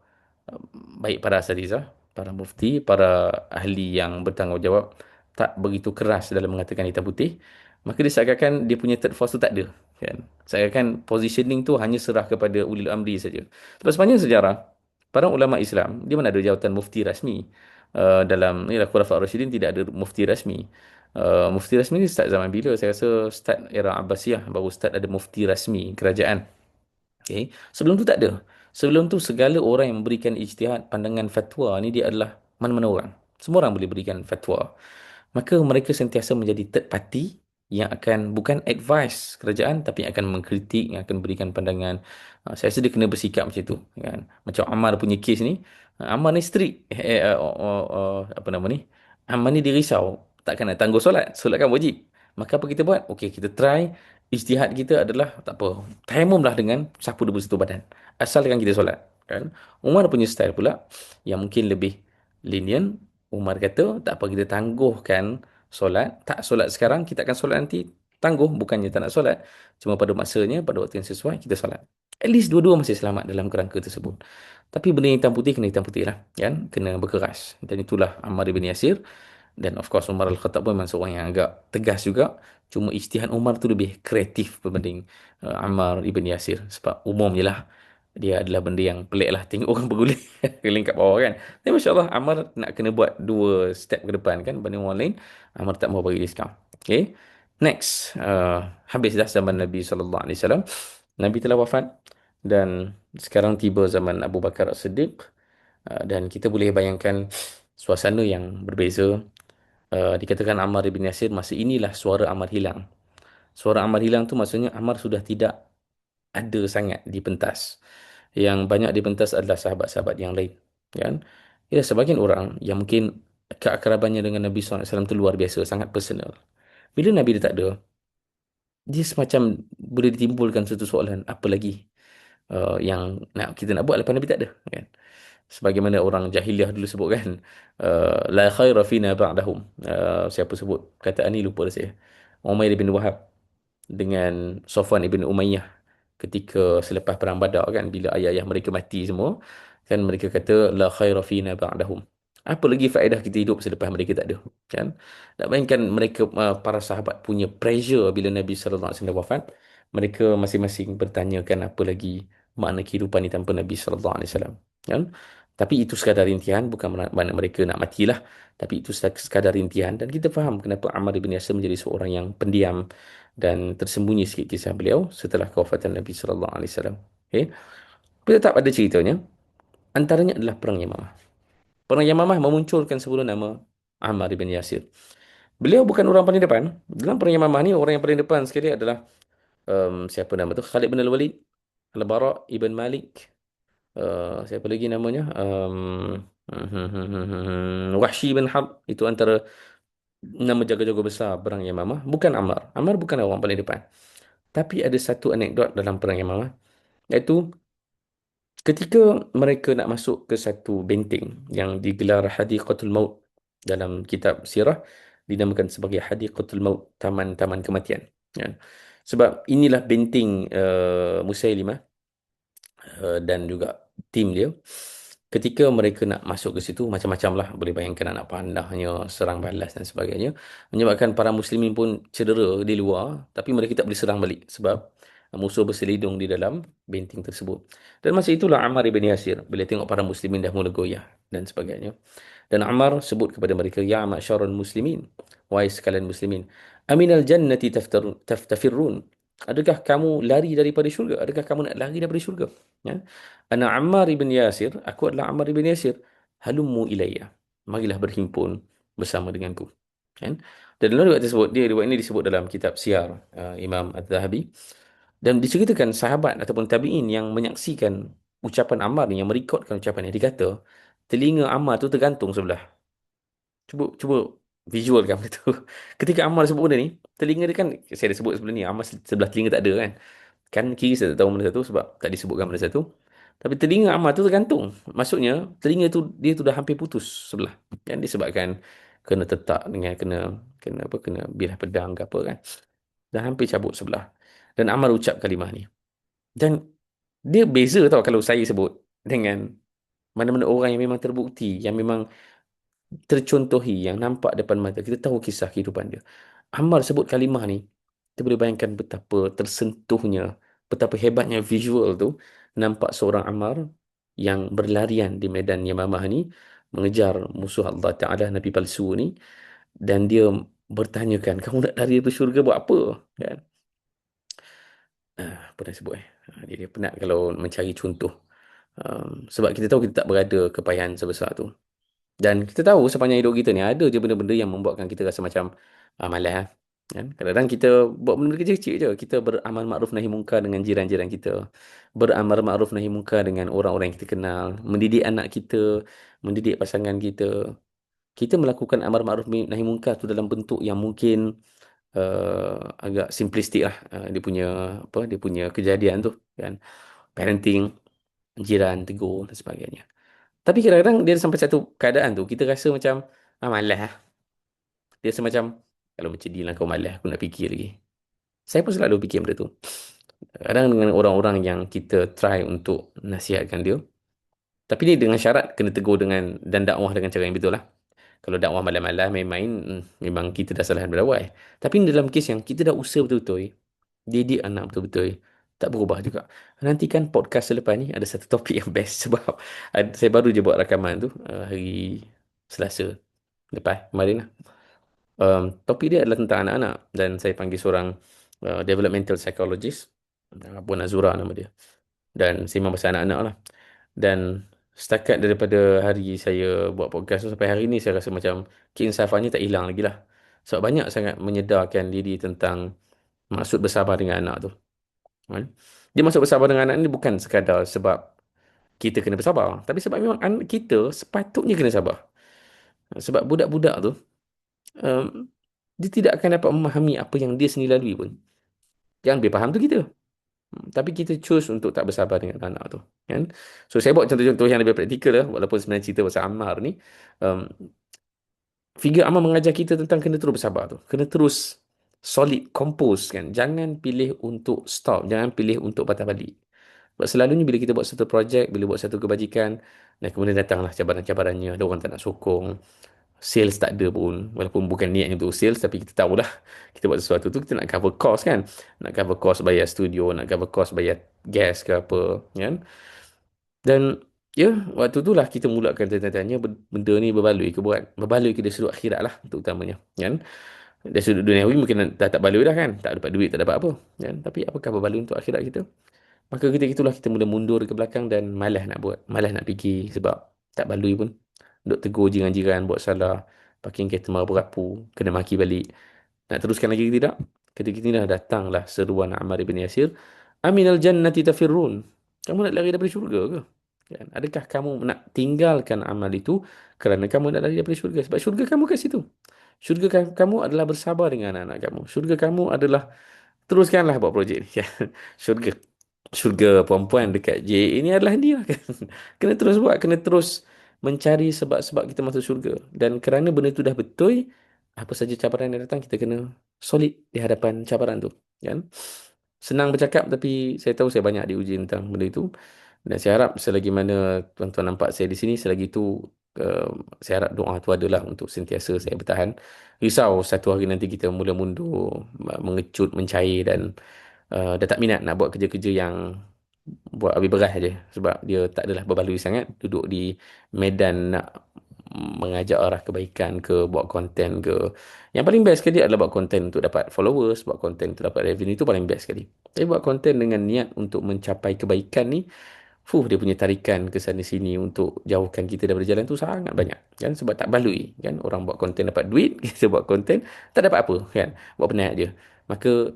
uh, baik para asatizah, para mufti, para ahli yang bertanggungjawab tak begitu keras dalam mengatakan hitam putih, maka dia seakan dia punya third force tu tak ada. Kan? Seakan positioning tu hanya serah kepada ulil amri saja. Sebab sepanjang sejarah, para ulama Islam, dia mana ada jawatan mufti rasmi. Dalam ni lah Khulafaur Rasyidin tidak ada mufti rasmi. Mufti rasmi ni start zaman bila? Saya rasa start era Abbasiyah baru start ada mufti rasmi kerajaan. Okay. Sebelum tu tak ada. Sebelum tu segala orang yang memberikan ijtihad pandangan fatwa ni dia adalah mana-mana orang. Semua orang boleh berikan fatwa. Maka mereka sentiasa menjadi third party yang akan bukan advice kerajaan tapi akan mengkritik, yang akan berikan pandangan. Saya rasa dia kena bersikap macam tu kan. Macam Ammar punya kes ni, Ammar ni strict apa nama ni? Ammar ni dia risau takkan nak tangguh solat. Solat kan wajib. Maka apa kita buat? Okey, kita try. Ijtihad kita adalah tak apa. Tayamum lah dengan sapu debu satu badan. Asalkan kita solat kan. Umar punya style pula yang mungkin lebih lenient. Umar kata, tak apa kita tangguhkan solat. Tak solat sekarang, kita akan solat nanti. Tangguh, bukannya tak nak solat. Cuma pada masanya, pada waktu yang sesuai, kita solat. At least dua-dua masih selamat dalam kerangka tersebut. Tapi benda yang hitam putih, kena hitam putih lah. Kan? Kena berkeras. Dan itulah Ammar ibn Yasir. Dan of course Umar Al-Khattab pun memang seorang yang agak tegas juga. Cuma ijtihad Umar tu lebih kreatif berbanding Ammar ibn Yasir. Sebab umum je lah. Dia adalah benda yang pelik lah. Tengok orang berguling guling kat bawah kan. Tapi Masya Allah Ammar nak kena buat 2 step ke depan kan. Banding orang lain. Ammar tak mau bagi diskaun. Okay. Next. Habis dah zaman Nabi SAW. Nabi telah wafat. Dan sekarang tiba zaman Abu Bakar As-Siddiq. Dan kita boleh bayangkan suasana yang berbeza. Dikatakan Ammar ibn Yasir, masa inilah suara Ammar hilang. Suara Ammar hilang tu maksudnya Ammar sudah tidak ada sangat di pentas. Yang banyak di pentas adalah sahabat-sahabat yang lain. Kan? Ya, sebagian orang yang mungkin keakrabannya dengan Nabi SAW itu luar biasa, sangat personal. Bila Nabi dia tak ada, dia semacam boleh ditimbulkan satu soalan, apa lagi yang kita nak buat lepas Nabi tak ada. Kan? Sebagaimana orang jahiliah dulu sebut kan, la khaira fina ba'dahum. Siapa sebut kataan ni lupa dah saya. Umair bin Wahab dengan Safwan ibn Umayyah ketika selepas perang Badar kan, bila ayah-ayah mereka mati semua, kan mereka kata la khaira fina ba'dahum. Apa lagi faedah kita hidup selepas mereka tak ada, kan? Tak bayangkan mereka, para sahabat punya pressure bila Nabi sallallahu alaihi wasallam wafat, mereka masing-masing bertanyakan apa lagi makna kehidupan ni tanpa Nabi sallallahu alaihi wasallam, kan? Tapi itu sekadar rintihan, bukan makna mereka nak matilah, tapi itu sekadar rintihan. Dan kita faham kenapa Ammar bin Yasir menjadi seorang yang pendiam dan tersembunyi sikit kisah beliau setelah kewafatan Nabi sallallahu alaihi wasallam. Okey. Tapi tetap ada ceritanya. Antaranya adalah perang Yamamah. Perang Yamamah memunculkan sebelum nama Ammar bin Yasir. Beliau bukan orang paling depan. Dalam perang Yamamah ni orang yang paling depan sekali adalah siapa nama tu? Khalid bin Al-Walid, Al-Bara ibn Malik, siapa lagi namanya? Wahsy bin Harb. Itu antara nama jago-jago besar perang Yamamah. Bukan Ammar. Ammar bukan orang paling depan. Tapi ada satu anekdot dalam perang Yamamah, iaitu ketika mereka nak masuk ke satu benteng yang digelar Hadiqatul Maut dalam kitab sirah, dinamakan sebagai Hadiqatul Maut, taman-taman kematian. Ya. Sebab inilah benteng Musailimah dan juga tim dia. Ketika mereka nak masuk ke situ, macam-macam lah. Boleh bayangkan anak panahnya, serang balas dan sebagainya. Menyebabkan para muslimin pun cedera di luar, tapi mereka tak boleh serang balik. Sebab musuh berselidung di dalam benteng tersebut. Dan masa itulah Ammar ibn Yasir, bila tengok para muslimin dah mula goyah dan sebagainya. Dan Ammar sebut kepada mereka, Ya ma'syarul muslimin, wahai sekalian muslimin, Aminal jannati taftafirun. Adakah kamu lari daripada syurga? Adakah kamu nak lari daripada syurga? Ya. Ana Ammar ibn Yasir, aku adalah Ammar ibn Yasir. Halummu ilayya. Marilah berhimpun bersama denganku. Kan? Dan dalam riwayat tersebut, riwayat ini disebut dalam kitab Siyar Imam Az-Zahabi. Dan diceritakan sahabat ataupun tabi'in yang menyaksikan ucapan Ammar ni, yang merekodkan ucapan ni, dia kata, telinga Ammar tu tergantung sebelah. Cuba visualkan benda tu. Ketika Ammar sebut benda ni, telinga dia kan, saya dah sebut sebelum ni, Ammar sebelah telinga tak ada kan. Kan kiri saya tak tahu benda satu sebab tak disebutkan benda satu. Tapi telinga Ammar tu tergantung. Maksudnya, telinga tu dia tu dah hampir putus sebelah. Kan disebabkan kena tetak dengan kena apa, kena bilah pedang ke apa kan. Dah hampir cabut sebelah. Dan Ammar ucap kalimah ni. Dan dia beza tau kalau saya sebut dengan mana-mana orang yang memang terbukti, yang memang tercontohi, yang nampak depan mata. Kita tahu kisah kehidupan dia. Ammar sebut kalimah ni, kita boleh bayangkan betapa tersentuhnya, betapa hebatnya visual tu, nampak seorang Ammar yang berlarian di medan Yamamah ni, mengejar musuh Allah Ta'ala, Nabi palsu ni, dan dia bertanyakan, kamu nak lari dari syurga buat apa? Kan? Apa nak sebut dia penat kalau mencari contoh. Sebab kita tahu kita tak berada kepayahan sebesar tu. Dan kita tahu sepanjang hidup kita ni ada je benda-benda yang membuatkan kita rasa macam malas. Kan? Kadang-kadang kita buat benda-benda kecil-kecil je. Kita beramal ma'ruf nahi munkar dengan jiran-jiran kita. Beramal ma'ruf nahi munkar dengan orang-orang yang kita kenal. Mendidik anak kita, mendidik pasangan kita. Kita melakukan amar ma'ruf nahi munkar tu dalam bentuk yang mungkin agak simplistik lah. Dia punya kejadian tu kan. Parenting, jiran, tegur dan sebagainya. Tapi kadang-kadang dia sampai satu keadaan tu, kita rasa macam, malas lah. Dia rasa macam, kalau macam ni lah kau malas, aku nak fikir lagi. Saya pun selalu fikir benda tu. Kadang dengan orang-orang yang kita try untuk nasihatkan dia, tapi ni dengan syarat kena tegur dan dakwah dengan cara yang betul lah. Kalau dakwah malam-malam main-main, memang kita dah salah berawal. Tapi ni dalam kes yang kita dah usaha betul-betul, didik anak betul-betul, tak berubah juga. Nantikan podcast selepas ni ada satu topik yang best sebab saya baru je buat rakaman tu hari Selasa lepas kemarin lah. Topik dia adalah tentang anak-anak dan saya panggil seorang developmental psychologist, Puan Azura nama dia. Dan sembang pasal anak-anak lah. Dan Setakat daripada hari saya buat podcast tu sampai hari ni, saya rasa macam keinsafannya tak hilang lagi lah. Sebab banyak sangat menyedarkan diri tentang maksud bersabar dengan anak tu. Kan? Dia maksud bersabar dengan anak ni bukan sekadar sebab kita kena bersabar, tapi sebab memang anak kita sepatutnya kena sabar. Sebab budak-budak tu, um, dia tidak akan dapat memahami apa yang dia sendiri lalui pun. Yang lebih faham tu kita. Tapi kita choose untuk tak bersabar dengan anak tu. Kan? So saya buat contoh-contoh yang lebih praktikal lah. Walaupun sebenarnya cerita pasal Ammar ni. Um, Figure Ammar mengajar kita tentang kena terus bersabar tu. Kena terus solid, compose kan. Jangan pilih untuk stop. Jangan pilih untuk patah balik. Sebab selalunya bila kita buat satu projek, bila buat satu kebajikan, dan kemudian datanglah cabaran-cabarannya. Ada orang tak nak sokong. Sales tak ada pun. Walaupun bukan niatnya untuk sales, tapi kita tahulah. Kita buat sesuatu tu, kita nak cover cost kan. Nak cover cost bayar studio, nak cover cost bayar gas ke apa. Kan? Dan ya, waktu tu lah kita mulakan tanya-tanya benda ni berbaloi ke buat. Berbaloi ke dari sudut akhirat lah, terutamanya. Kan? Dari sudut duniawi mungkin dah tak baloi dah kan. Tak dapat duit, tak dapat apa. Kan? Tapi apakah berbaloi untuk akhirat kita? Maka ketika itulah kita mula mundur ke belakang dan malas nak buat. Malas nak fikir sebab tak baloi pun. Duk tegur jiran-jiran buat salah. Parking kereta marah berapu. Kena maki balik. Nak teruskan lagi ke tidak? Ketika inilah datanglah seruan Ammar ibn Yasir. Aminal jannati tafirrun. Kamu nak lari daripada syurga ke? Kan? Adakah kamu nak tinggalkan amal itu kerana kamu nak lari daripada syurga? Sebab syurga kamu kat situ. Syurga kamu adalah bersabar dengan anak-anak kamu. Syurga kamu adalah teruskanlah buat projek ni. Syurga syurga perempuan dekat JAA ini adalah dia kan. Kena terus buat, kena terus mencari sebab-sebab kita masuk syurga. Dan kerana benda itu dah betul, apa saja cabaran yang datang kita kena solid di hadapan cabaran tu, kan? Senang bercakap tapi saya tahu saya banyak diuji tentang benda itu. Dan saya harap selagi mana tuan-tuan nampak saya di sini, selagi itu uh, saya harap doa tu adalah untuk sentiasa saya bertahan. Risau satu hari nanti kita mula mundur, mengecut, mencair dan dah tak minat nak buat kerja-kerja yang buat habis beras je. Sebab dia tak adalah berbaloi sangat duduk di medan nak mengajak arah kebaikan ke, buat konten ke. Yang paling best sekali adalah buat konten untuk dapat followers, buat konten untuk dapat revenue, itu paling best sekali. Tapi buat konten dengan niat untuk mencapai kebaikan ni, dia punya tarikan ke sana sini untuk jauhkan kita daripada jalan tu sangat banyak. Kan? Sebab tak baloi. Kan? Orang buat konten dapat duit, kita buat konten tak dapat apa. Kan? Buat penat je. Maka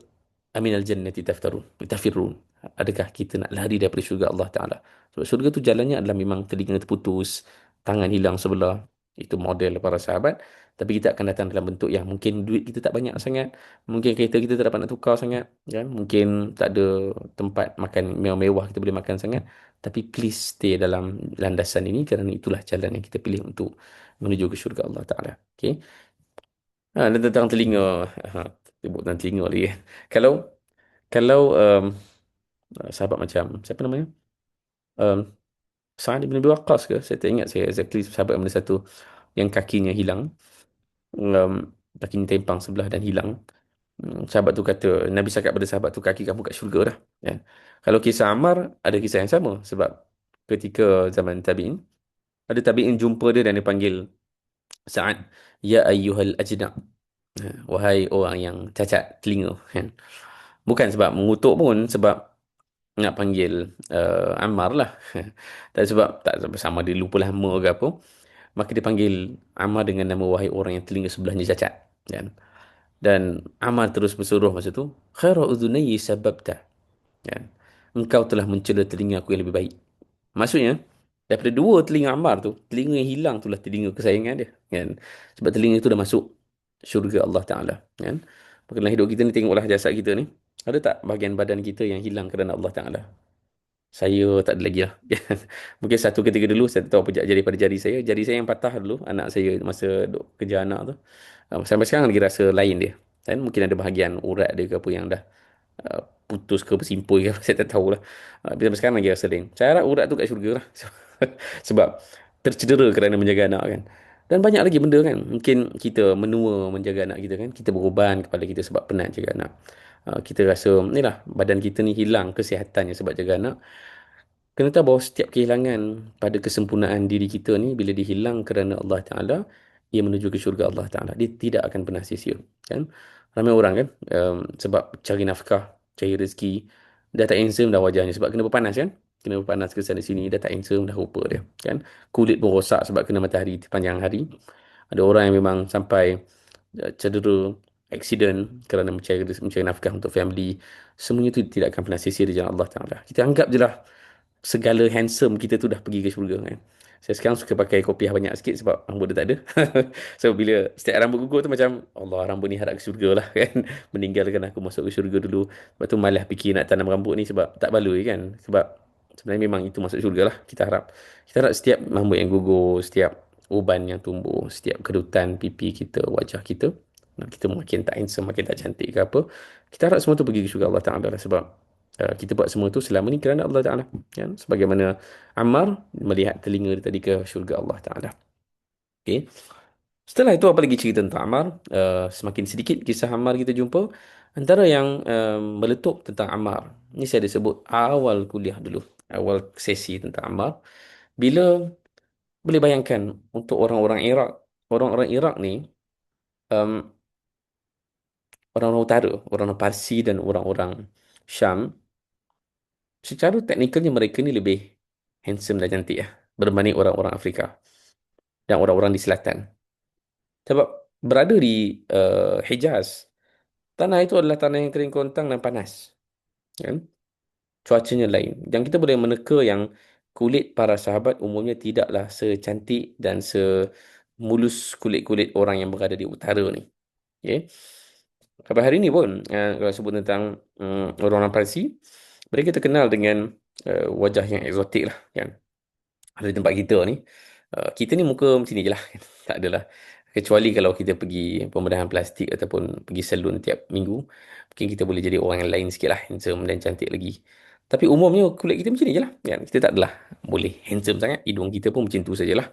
aminal jannati tafirun. Adakah kita nak lari daripada syurga Allah Ta'ala? Sebab syurga tu jalannya adalah memang telinga terputus, tangan hilang sebelah. Itu model para sahabat. Tapi kita akan datang dalam bentuk yang mungkin duit kita tak banyak sangat. Mungkin kereta kita tak dapat nak tukar sangat. Kan? Mungkin tak ada tempat makan mewah-mewah kita boleh makan sangat. Tapi please stay dalam landasan ini kerana itulah jalan yang kita pilih untuk menuju ke syurga Allah Ta'ala. Okay? Dan tentang telinga. Ha, Sebut tentang telinga lagi. Kalau kalau sahabat macam siapa namanya? Um, Sa'ad bin Abi Waqqas ke? Saya tak ingat saya exactly sahabat yang mana satu yang kakinya hilang. Um, Kakinya tempang sebelah dan hilang. Sahabat tu kata, Nabi cakap pada sahabat tu, kaki kamu kat syurga dah. Ya. Kalau kisah Ammar, ada kisah yang sama. Sebab ketika zaman tabi'in, ada tabi'in jumpa dia dan dia panggil Sa'ad, ya ayyuhal ajna'. Wahai orang yang cacat telinga. Kan? Bukan sebab mengutuk pun, sebab nak panggil Ammar lah. Tak sebab tak sama dia lupa lama ke apa. Maka dia panggil Ammar dengan nama wahai orang yang telinga sebelahnya cacat. Kan? Dan Ammar terus bersuruh masa tu, khaira udhunayyi sababta. Kan? Engkau telah mencela telinga aku yang lebih baik. Maksudnya, daripada dua telinga Ammar tu, telinga yang hilang itulah telinga kesayangan dia. Kan? Sebab telinga itu dah masuk syurga Allah Ta'ala. Kan? Maka dalam hidup kita ni, tengoklah jasad kita ni. Ada tak bahagian badan kita yang hilang kerana Allah Ta'ala? Saya tak ada lagi lah. Mungkin satu ketika dulu saya tak tahu apa jadi pada jari saya. Jari saya yang patah dulu, anak saya masa duk kerja anak tu. Sampai sekarang lagi rasa lain dia. Dan mungkin ada bahagian urat dia ke apa yang dah putus ke bersimpul ke saya tak tahulah. Tapi sampai sekarang lagi rasa lain. Saya harap urat tu kat syurga lah. Sebab tercedera kerana menjaga anak kan. Dan banyak lagi benda kan. Mungkin kita menua menjaga anak kita kan. Kita berkorban kepada kita sebab penat jaga anak. Kita rasa ni lah badan kita ni hilang kesihatannya sebab jaga anak. Kena tahu bahawa setiap kehilangan pada kesempurnaan diri kita ni bila dihilang kerana Allah Ta'ala, ia menuju ke syurga Allah Ta'ala. Dia tidak akan pernah sia-sia. Kan? Ramai orang kan, sebab cari nafkah, cari rezeki, dah tak handsome dah wajahnya sebab kena berpanas kan. Kena panas ke sana sini, dah tak handsome, dah rupa dia. Kan? Kulit pun rosak sebab kena matahari panjang hari. Ada orang yang memang sampai cedera, accident kerana mencari nafkah untuk family. Semuanya itu tidak akan pernah sia-sia di jalan Allah Ta'ala. Kita anggap je lah segala handsome kita tu dah pergi ke syurga kan. Saya sekarang suka pakai kopiah banyak sikit sebab rambut dah tak ada. So bila setiap rambut gugur tu macam Allah, rambut ni harap ke syurga lah kan. Meninggalkan aku masuk ke syurga dulu. Sebab tu malah fikir nak tanam rambut ni sebab tak baloi kan. Sebab sebenarnya memang itu masuk syurga lah. Kita harap setiap rambut yang gugur, setiap uban yang tumbuh, setiap kerutan pipi kita, wajah kita, kita makin tak handsome, makin tak cantik ke apa, kita harap semua tu pergi ke syurga Allah Ta'ala lah. Sebab kita buat semua tu selama ni kerana Allah Ta'ala kan? Sebagaimana Ammar melihat telinga dia tadi ke syurga Allah Ta'ala. Okay. Setelah itu apa lagi cerita tentang Ammar? Semakin sedikit kisah Ammar kita jumpa. Antara yang meletup tentang Ammar, ni saya ada sebut awal kuliah dulu, awal sesi tentang Ammar. Bila boleh bayangkan untuk orang-orang Iraq ni, um, orang-orang utara, orang-orang Parsi dan orang-orang Syam, secara teknikalnya mereka ni lebih handsome dan cantik ya, berbanding orang-orang Afrika dan orang-orang di selatan. Sebab berada di Hijaz, tanah itu adalah tanah yang kering kontang dan panas, kan? Cuacanya lain. Dan kita boleh meneka yang kulit para sahabat umumnya tidaklah secantik dan semulus kulit-kulit orang yang berada di utara ni. Okay? Sampai hari ni pun, kalau sebut tentang orang-orang Parsi, mereka terkenal dengan wajah yang eksotik lah, kan? Ada di tempat kita ni, kita ni muka macam ni je lah. Tak adalah. Kecuali kalau kita pergi pembedahan plastik ataupun pergi salon tiap minggu, mungkin kita boleh jadi orang yang lain sikit lah, handsome dan cantik lagi. Tapi umumnya kulit kita macam ni je lah, kan? Kita tak adalah boleh handsome sangat. Hidung kita pun macam tu sajalah.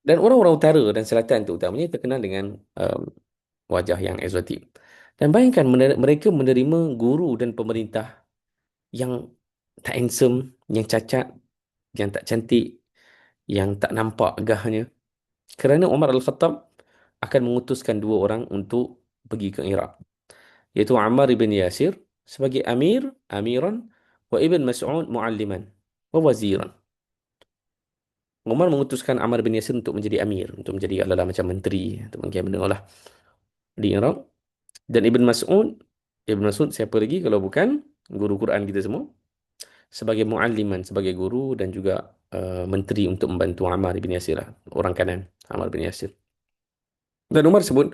Dan orang-orang utara dan selatan tu utamanya terkenal dengan wajah yang eksotik. Dan bayangkan mereka menerima guru dan pemerintah yang tak handsome, yang cacat, yang tak cantik, yang tak nampak gahnya. Kerana Umar Al-Khattab akan mengutuskan dua orang untuk pergi ke Iraq. Iaitu Ammar ibn Yasir sebagai amiran, wa Ibn Mas'ud mualliman, wa waziran. Umar mengutuskan Ammar bin Yasir untuk menjadi amir, untuk menjadi adalah macam menteri atau mungkin benda lah di Iraq. Dan Ibn Mas'ud siapa lagi kalau bukan guru Quran kita semua, sebagai mualliman, sebagai guru dan juga menteri untuk membantu Ammar bin Yasir lah, orang kanan Ammar bin Yasir. Dan Umar sebut,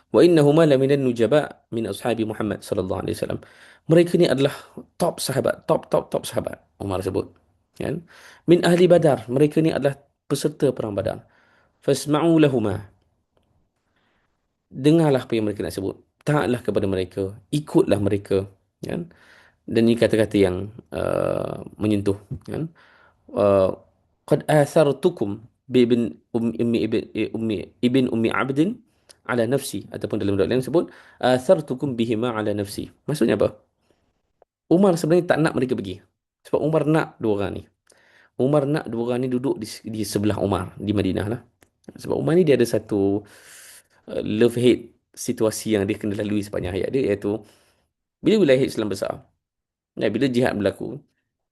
wa innahuma laminan nujaba min ashabi Muhammad sallallahu alaihi wasallam. Mereka ni adalah top sahabat, top sahabat. Umar sebut, kan? Min ahli Badar, mereka ni adalah peserta perang Badar. Fasma'u lahuma. Dengarlah apa yang mereka nak sebut. Taatlah kepada mereka, ikutlah mereka, kan? Dan ini kata-kata yang menyentuh, kan? Qad athartukum bi ibn ummi abdin ala nafsi, ataupun dalam doa lain sebut athartukum bihima ala nafsi. Maksudnya apa? Umar sebenarnya tak nak mereka pergi. Sebab Umar nak dua orang ni. Umar nak dua orang ni duduk di sebelah Umar di Madinah lah. Sebab Umar ni dia ada satu love hate situasi yang dia kena lalui sepanjang hayat dia, iaitu bila wilayah Islam besar, bila jihad berlaku,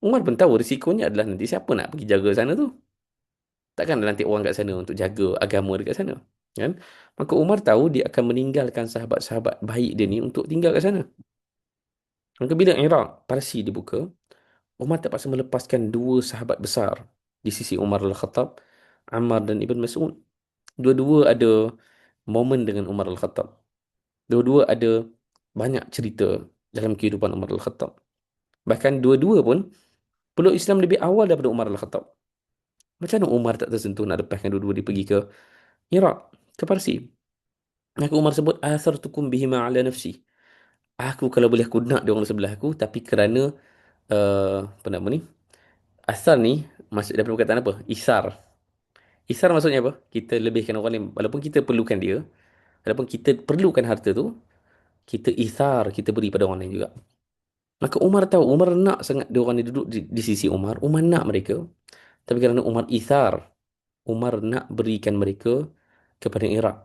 Umar pun tahu risikonya adalah nanti siapa nak pergi jaga sana tu. Takkan nanti orang kat sana untuk jaga agama dekat sana, kan? Maka Umar tahu dia akan meninggalkan sahabat-sahabat baik dia ni untuk tinggal kat sana. Maka bila Iraq Parsi dibuka, Umar terpaksa melepaskan dua sahabat besar di sisi Umar Al-Khattab, Ammar dan Ibn Mas'ud. Dua-dua ada momen dengan Umar Al-Khattab. Dua-dua ada banyak cerita dalam kehidupan Umar Al-Khattab. Bahkan dua-dua pun peluk Islam lebih awal daripada Umar Al-Khattab. Macam mana Umar tak tersentuh nak lepaskan dua-dua dia pergi ke Iraq, ke Parsi? Maka Umar sebut, athartukum bihima ala nafsi. Aku kalau boleh aku nak dia orang sebelah aku, tapi kerana apa nama ni? Asar ni maksud daripada perkataan apa? Isar. Isar maksudnya apa? Kita lebihkan orang lain walaupun kita perlukan dia, walaupun kita perlukan harta tu, kita isar, kita beri pada orang lain juga. Maka Umar tahu, Umar nak sangat dia orang ni duduk di sisi Umar. Umar nak mereka. Tapi kerana Umar isar, Umar nak berikan mereka kepada Iraq,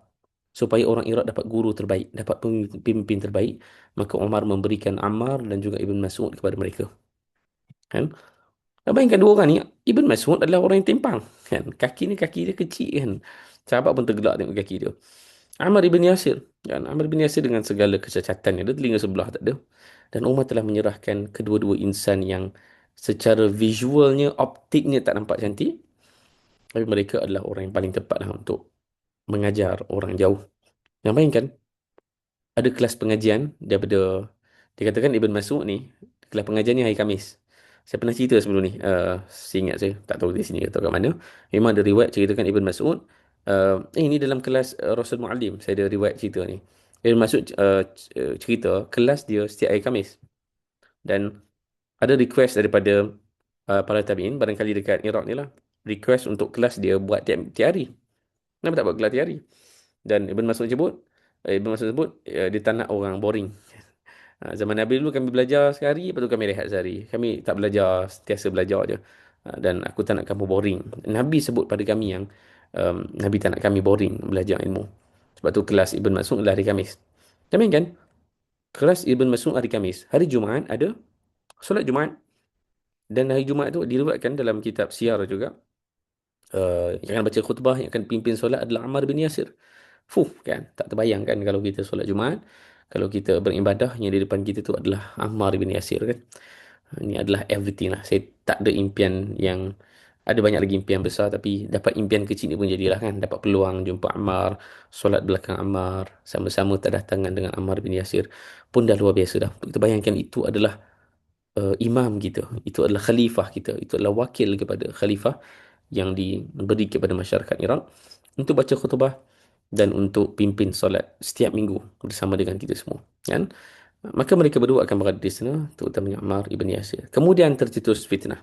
supaya orang Iraq dapat guru terbaik, dapat pemimpin terbaik. Maka Umar memberikan Ammar dan juga Ibn Mas'ud kepada mereka. Kan? Bayangkan dua orang ni, Ibn Mas'ud adalah orang yang timpang. Kan? Kaki dia kecil kan. Sahabat pun tergelak tengok kaki dia. Ammar ibn Yasir. Kan? Ammar ibn Yasir dengan segala kecacatannya. Dia telinga sebelah tak ada. Dan Umar telah menyerahkan kedua-dua insan yang secara visualnya, optiknya tak nampak cantik. Tapi mereka adalah orang yang paling tepat lah untuk mengajar orang jauh. Yang bayangkan, ada kelas pengajian daripada, dikatakan Ibn Mas'ud ni, kelas pengajian ni hari Khamis. Saya pernah cerita sebelum ni, saya ingat saya, tak tahu di sini atau kat mana. Memang ada riwayat ceritakan Ibn Mas'ud, ini dalam kelas Rasul Mu'alim, saya ada riwayat cerita ni. Ibn Mas'ud cerita, kelas dia setiap hari Khamis. Dan ada request daripada para tabi'in, barangkali dekat Iraq ni lah. Request untuk kelas dia buat tiap hari. Kenapa tak buat kelas tiap hari? Dan Ibn Mas'ud sebut, dia tak nak orang boring. Zaman Nabi dulu kami belajar sehari, lepas tu kami rehat sehari. Kami tak belajar, sentiasa belajar je. Dan aku tak nak kamu boring. Nabi sebut pada kami yang Nabi tak nak kami boring belajar ilmu. Sebab tu kelas Ibn Mas'ud adalah hari Khamis. Tapi kan, kelas Ibn Mas'ud hari Khamis. Hari Jumaat ada solat Jumaat. Dan hari Jumaat tu diriwayatkan dalam kitab Siyar juga. Yang akan baca khutbah, yang akan pimpin solat adalah Ammar bin Yasir. Kan, tak terbayangkan kalau kita solat Jumaat, kalau kita beribadah, yang di depan kita tu adalah Ammar bin Yasir kan. Ini adalah everything lah. Saya tak ada impian yang, ada banyak lagi impian besar, tapi dapat impian kecil ni pun jadilah kan. Dapat peluang jumpa Ammar, solat belakang Ammar, sama-sama tadah tangan dengan Ammar bin Yasir, pun dah luar biasa dah. Kita bayangkan itu adalah imam kita, itu adalah khalifah kita, itu adalah wakil kepada khalifah yang diberi kepada masyarakat Iraq untuk baca khutbah dan untuk pimpin solat setiap minggu bersama dengan kita semua kan. Maka mereka berdua akan berada di sana, terutamanya Ammar ibn Yasir. Kemudian tercetus fitnah.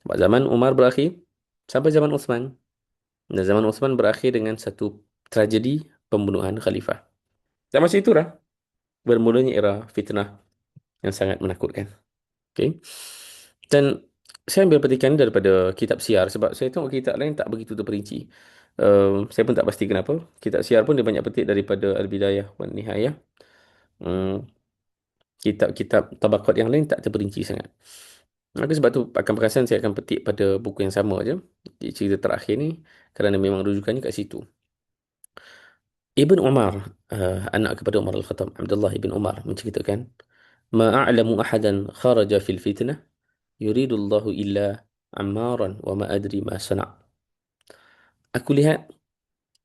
Sebab zaman Umar berakhir sampai zaman Uthman, dan zaman Uthman berakhir dengan satu tragedi pembunuhan khalifah. Dan masa itulah bermulanya era fitnah yang sangat menakutkan. Okay. Dan saya ambil petikan daripada kitab Siyar sebab saya tengok kitab lain tak begitu terperinci. Saya pun tak pasti kenapa. Kitab Siyar pun dia banyak petik daripada Al-Bidayah wan Nihayah. Hmm, kitab-kitab tabaqat yang lain tak terperinci sangat. Maka sebab tu akan perasan saya akan petik pada buku yang sama aja. Di cerita terakhir ni, kerana memang rujukannya kat situ. Ibn Umar, anak kepada Umar Al-Khattab, Abdullah Ibn Umar menceritakan, "Ma a'lamu ahadan kharaja fil fitnah yuridullahu illa ammaran wa ma adri ma sana'." Aku lihat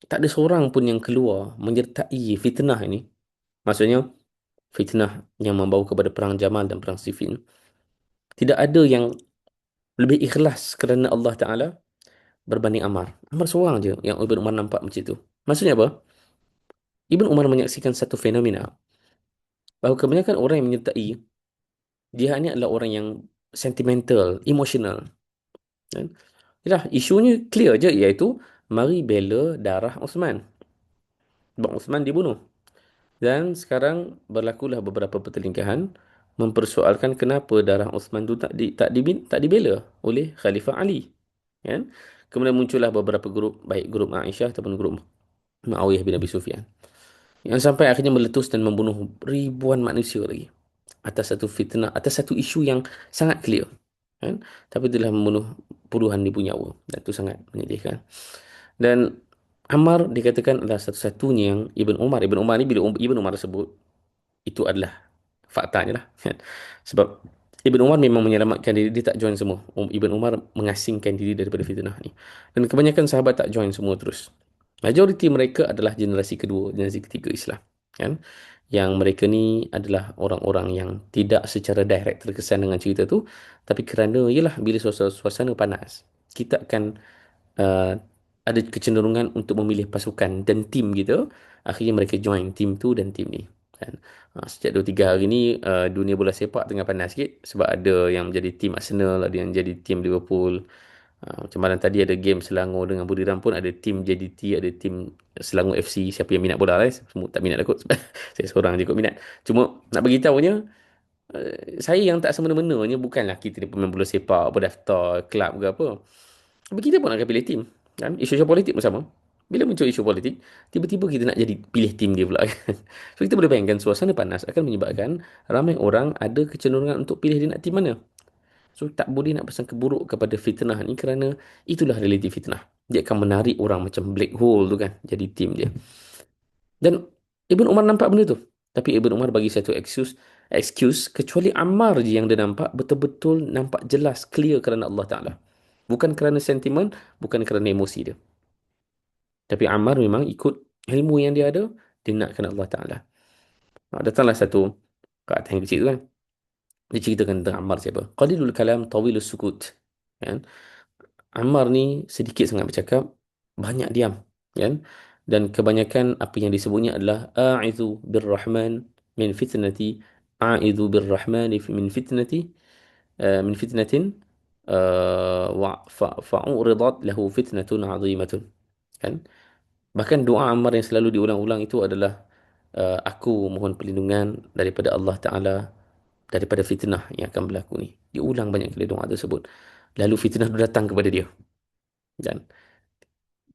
tak ada seorang pun yang keluar menyertai fitnah ini. Maksudnya fitnah yang membawa kepada perang Jamal dan perang Siffin. Tidak ada yang lebih ikhlas kerana Allah Ta'ala berbanding Ammar. Ammar seorang je yang Ibn Umar nampak macam itu. Maksudnya apa? Ibn Umar menyaksikan satu fenomena bahawa kebanyakan orang yang menyertai jihad ni adalah orang yang sentimental, emotional. Kan? Yalah, isunya clear je, iaitu mari bela darah Osman. Sebab Osman dibunuh. Dan sekarang berlakulah beberapa pertelingkahan mempersoalkan kenapa darah Osman tu tak dibela oleh Khalifah Ali. Kan? Kemudian muncullah beberapa grup, baik grup Aisyah ataupun grup Muawiyah bin Abi Sufyan, yang sampai akhirnya meletus dan membunuh ribuan manusia lagi atas satu fitnah, atas satu isu yang sangat clear. Kan? Tapi telah membunuh puluhan ribu nyawa. Dan itu sangat menyedihkan. Dan Ammar dikatakan adalah satu-satunya yang Ibn Umar ni, bila Ibn Umar sebut, itu adalah faktanya lah. Kan? Sebab Ibn Umar memang menyelamatkan diri, dia tak join semua. Ibn Umar mengasingkan diri daripada fitnah ni. Dan kebanyakan sahabat tak join semua terus. Majoriti mereka adalah generasi kedua, generasi ketiga Islam. Kan? Yang mereka ni adalah orang-orang yang tidak secara direct terkesan dengan cerita tu, tapi kerana, yelah, bila suasana panas, kita akan uh, ada kecenderungan untuk memilih pasukan dan tim gitu. Akhirnya mereka join tim tu dan tim ni. Kan? Sejak 2-3 hari ni, dunia bola sepak tengah panas sikit sebab ada yang menjadi tim Arsenal, ada yang jadi tim Liverpool. Macam malam tadi ada game Selangor dengan Buriram pun ada tim JDT, ada tim Selangor FC. Siapa yang minat bola lah, semua tak minat aku. Saya seorang je kot minat. Cuma nak bagi tahunya, saya yang tak semena-menanya bukanlah kita ni pemain bola sepak, berdaftar kelab ke apa. Tapi kita pun akan pilih tim. Kan? Isu-isu politik pun sama. Bila muncul isu politik, tiba-tiba kita nak jadi pilih tim dia pula. Kan? So kita boleh bayangkan suasana panas akan menyebabkan ramai orang ada kecenderungan untuk pilih dia nak tim mana. So tak boleh nak bersangka buruk kepada fitnah ni, kerana itulah realiti fitnah. Dia akan menarik orang macam black hole tu kan, jadi tim dia. Dan Ibn Umar nampak benda tu. Tapi Ibn Umar bagi satu excuse kecuali Ammar je yang dia nampak betul-betul nampak jelas, clear kerana Allah Ta'ala. Bukan kerana sentimen, bukan kerana emosi dia. Tapi Ammar memang ikut ilmu yang dia ada, dia nak kerana Allah Ta'ala. Datanglah satu kat atas yang kecil tu kan. Dia ceritakan tentang Ammar siapa. Qalilul kalam tawilus sukut. Kan? Ammar ni sedikit sangat bercakap, banyak diam, kan? Dan kebanyakan apa yang disebutnya adalah a'idzu birrahman min fitnati, a'idzu birrahman min fitnati, min fitnatin wa fa'uridat lahu fitnatun 'azimatun, kan? Bahkan doa Ammar yang selalu diulang-ulang itu adalah aku mohon perlindungan daripada Allah Taala daripada fitnah yang akan berlaku ni. Dia ulang banyak kali doa tersebut. Lalu fitnah itu datang kepada dia. Dan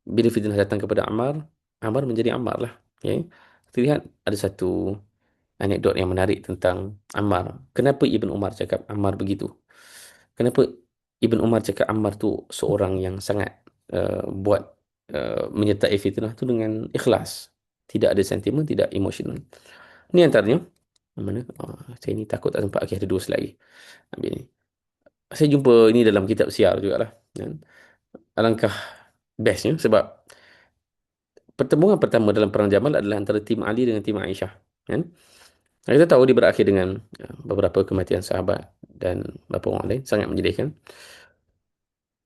bila fitnah datang kepada Ammar, Ammar menjadi Ammar lah. Okay. Kita lihat ada satu anekdot yang menarik tentang Ammar. Kenapa Ibn Umar cakap Ammar begitu? Kenapa Ibn Umar cakap Ammar tu seorang yang sangat buat menyertai fitnah tu dengan ikhlas. Tidak ada sentimen, tidak emosional. Ini antaranya. Mana? Oh, saya ni takut tak sempat. Okay, ada dua slide lagi. Ambil ni. Saya jumpa ini dalam kitab siar jugalah. Kan? Alangkah bestnya sebab pertemuan pertama dalam Perang Jamal adalah antara tim Ali dengan tim Aisyah. Kan? Dan kita tahu dia berakhir dengan beberapa kematian sahabat dan beberapa orang lain. Sangat menyedihkan.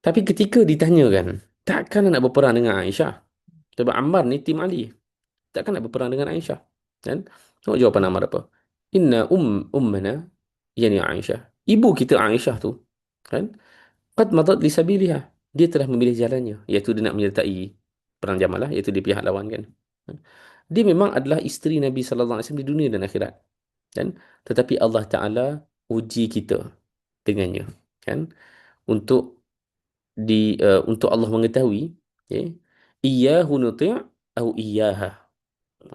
Tapi ketika ditanyakan, takkan nak berperang dengan Aisyah? Sebab Ammar ni tim Ali. Takkan nak berperang dengan Aisyah? Kan? Tengok jawapan Ammar apa? Inna ummana, yani Aisyah. Ibu kita Aisyah tu, kan? Qad madat li sabiliha. Dia telah memilih jalannya, iaitu dia nak menyertai perang Jamal lah, iaitu dia pihak lawan kan. Dia memang adalah isteri Nabi sallallahu alaihi wasallam di dunia dan akhirat. Kan? Tetapi Allah Taala uji kita dengannya, kan? Untuk untuk Allah mengetahui, okay? Iyyahu nuti' atau iyyaha.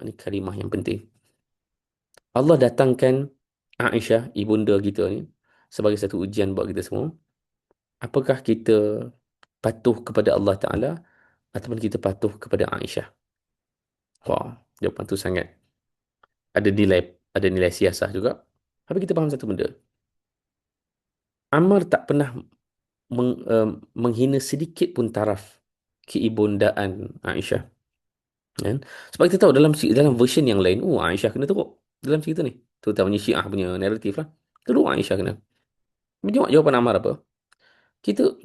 Ini kalimah yang penting. Allah datangkan Aisyah, ibunda kita ni, sebagai satu ujian buat kita semua. Apakah kita patuh kepada Allah Ta'ala ataupun kita patuh kepada Aisyah? Wah, jawapan tu sangat ada nilai siasah juga. Tapi kita faham satu benda. Ammar tak pernah menghina sedikit pun taraf keibundaan Aisyah. Kan? Sebab kita tahu dalam version yang lain, Aisyah kena teruk dalam cerita ni. Terutamanya Syiah punya naratif lah. Teruk Aisyah kena. Jawapan Ammar apa? Kita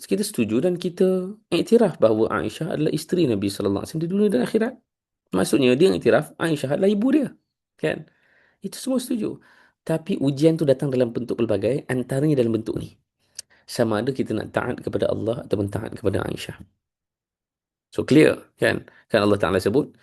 kita setuju dan kita iktiraf bahawa Aisyah adalah isteri Nabi sallallahu alaihi wasallam di dunia dan akhirat. Maksudnya dia iktiraf Aisyah adalah ibu dia. Kan? Itu semua setuju. Tapi ujian tu datang dalam bentuk pelbagai, antaranya dalam bentuk ni. Sama ada kita nak taat kepada Allah ataupun taat kepada Aisyah. So clear kan? Kan Allah Ta'ala sebut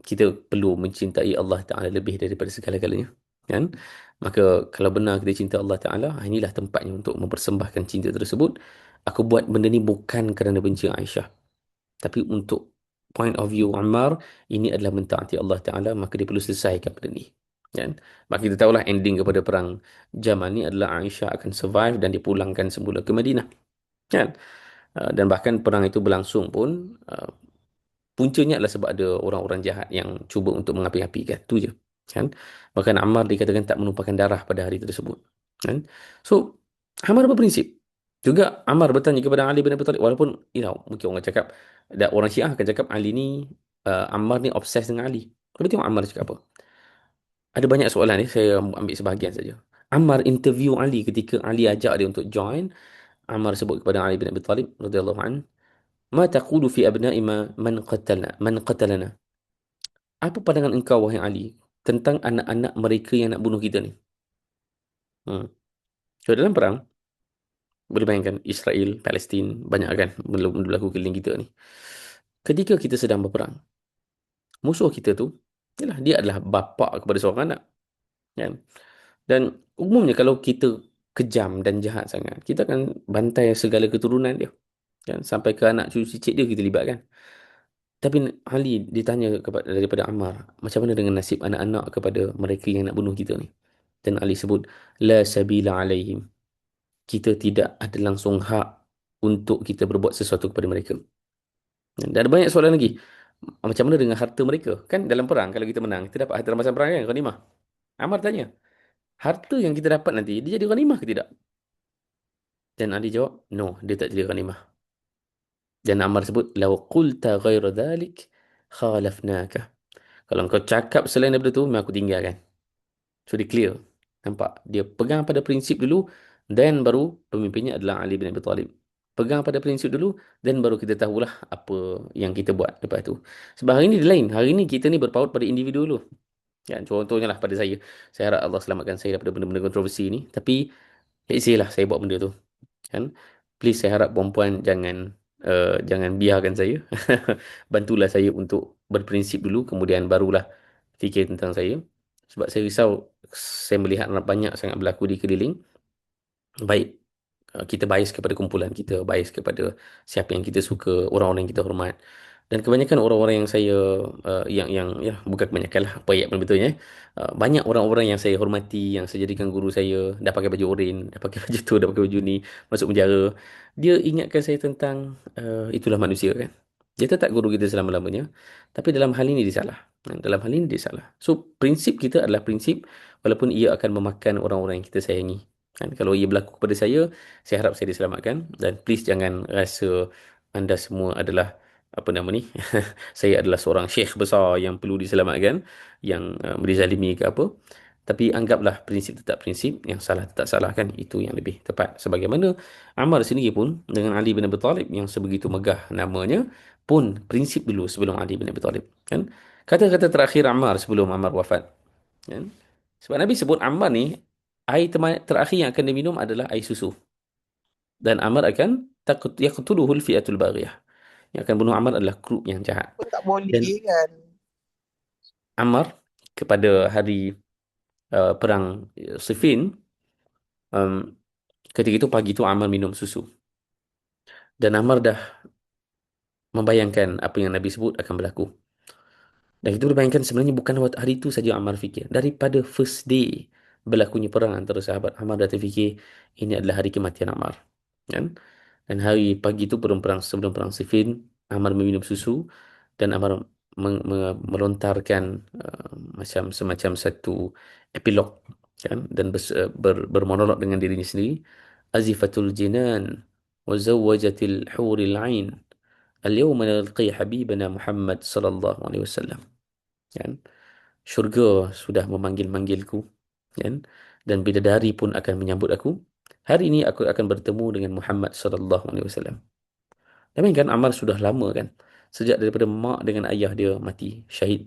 kita perlu mencintai Allah Ta'ala lebih daripada segala-galanya. Kan? Maka kalau benar kita cinta Allah Ta'ala, inilah tempatnya untuk mempersembahkan cinta tersebut. Aku buat benda ni bukan kerana benci Aisyah. Tapi untuk point of view Ammar, ini adalah mentaati Allah Ta'ala, maka dia perlu selesaikan benda ni. Kan? Maka kita tahulah ending kepada perang Jamal ni adalah Aisyah akan survive dan dipulangkan semula ke Madinah. Kan? Dan bahkan perang itu berlangsung pun puncanya adalah sebab ada orang-orang jahat yang cuba untuk mengapi-apikan. Itu je. Kan? Bahkan Ammar dikatakan tak menumpahkan darah pada hari tersebut. Kan? So, Ammar berprinsip. Juga Ammar bertanya kepada Ali bin Abi Thalib. Walaupun, mungkin orang cakap, orang Syiah akan cakap Ali ni, Ammar ni obses dengan Ali. Tapi tengok Ammar cakap apa. Ada banyak soalan ni, saya ambil sebahagian saja. Ammar interview Ali ketika Ali ajak dia untuk join. Ammar sebut kepada Ali bin Abi Thalib radhiyallahu anhu, "Ma taqulu fi abna'i man qatalana?" Apa pandangan engkau wahai Ali tentang anak-anak mereka yang nak bunuh kita ni? Hmm. So dalam perang, boleh bayangkan Israel, Palestin, banyak kan berlaku keliling kita ni. Ketika kita sedang berperang, musuh kita tu, yalah, dia adalah bapa kepada seorang anak. Kan? Dan umumnya kalau kita kejam dan jahat sangat, kita akan bantai segala keturunan dia. Kan? Sampai ke anak cucu cicit dia kita libatkan. Tapi Ali ditanya daripada Ammar, macam mana dengan nasib anak-anak kepada mereka yang nak bunuh kita ni? Dan Ali sebut, la sabila alaihim. kita tidak ada langsung hak untuk kita berbuat sesuatu kepada mereka. Dan ada banyak soalan lagi. Macam mana dengan harta mereka? Kan dalam perang, kalau kita menang, kita dapat harta rampasan perang kan, ghanimah. Ammar tanya, harta yang kita dapat nanti, dia jadi ghanimah ke tidak? Dan Ali jawab, no, dia tak jadi ghanimah. Dan Ammar sebut, "Lau qulta ghaira dhalik, khalafnaka." Kalau kau cakap selain daripada tu, memang aku tinggalkan. So, dia clear. Nampak? Dia pegang pada prinsip dulu, dan baru pemimpinnya adalah Ali bin Abi Talib. Pegang pada prinsip dulu, dan baru kita tahulah apa yang kita buat lepas tu. Sebab hari ni dia lain. Hari ni kita ni berpaut pada individu dulu. Kan? Contohnya lah pada saya. Saya harap Allah selamatkan saya daripada benda-benda kontroversi ni. Tapi, let's say lah saya buat benda tu. Kan? Please, saya harap perempuan jangan biarkan saya. Bantulah saya untuk berprinsip dulu, kemudian barulah fikir tentang saya. Sebab saya risau, saya melihat banyak sangat berlaku di keliling. Baik, kita bias kepada kumpulan kita, bias kepada siapa yang kita suka, orang-orang yang kita hormat. Dan kebanyakan orang-orang yang saya yang ya, bukan kebanyakan lah, apa ayat pun betulnya. Banyak orang-orang yang saya hormati, yang saya jadikan guru saya, dah pakai baju oren, dah pakai baju tu, dah pakai baju ni, masuk penjara. Dia ingatkan saya tentang itulah manusia kan. Dia tetap guru kita selama-lamanya, tapi dalam hal ini dia salah. Dalam hal ini dia salah. So, prinsip kita adalah prinsip walaupun ia akan memakan orang-orang yang kita sayangi. Kan? Kalau ia berlaku kepada saya harap saya diselamatkan. Dan please jangan rasa anda semua adalah apa nama ni, saya adalah seorang syekh besar yang perlu diselamatkan, yang dizalimi ke apa. Tapi anggaplah prinsip tetap prinsip, yang salah tetap salah kan. Itu yang lebih tepat. Sebagaimana Ammar sendiri pun dengan Ali bin Abi Talib yang sebegitu megah namanya, pun prinsip dulu sebelum Ali bin Abi Talib. Kan? Kata-kata terakhir Ammar sebelum Ammar wafat. Kan? Sebab Nabi sebut Ammar ni, air terakhir yang akan diminum adalah air susu. Dan Ammar akan yaqtuluhul fi'atul baghiyah. Yang akan bunuh Ammar adalah grup yang jahat. Pun tak boleh Dan kan. Ammar kepada hari perang Siffin, um, ketika itu pagi itu Ammar minum susu. Dan Ammar dah membayangkan apa yang Nabi sebut akan berlaku. Dan kita berbayangkan sebenarnya bukan waktu hari itu saja Ammar fikir. Daripada first day berlakunya perang antara sahabat, Ammar dah terfikir ini adalah hari kematian Ammar. Kan? Dan hari pagi itu sebelum perang Siffin, Ammar meminum susu dan Ammar melontarkan macam semacam satu epilog kan, dan bermonolog dengan dirinya sendiri. Azifatul jinan wa zawwajatil huril ain al-yawma nalqi habibana Muhammad sallallahu alaihi wasallam. Kan? Syurga sudah memanggil-manggilku, kan? Dan bidadari pun akan menyambut aku. Hari ini aku akan bertemu dengan Muhammad sallallahu alaihi wasallam. Dan kan Ammar sudah lama kan, sejak daripada mak dengan ayah dia mati syahid.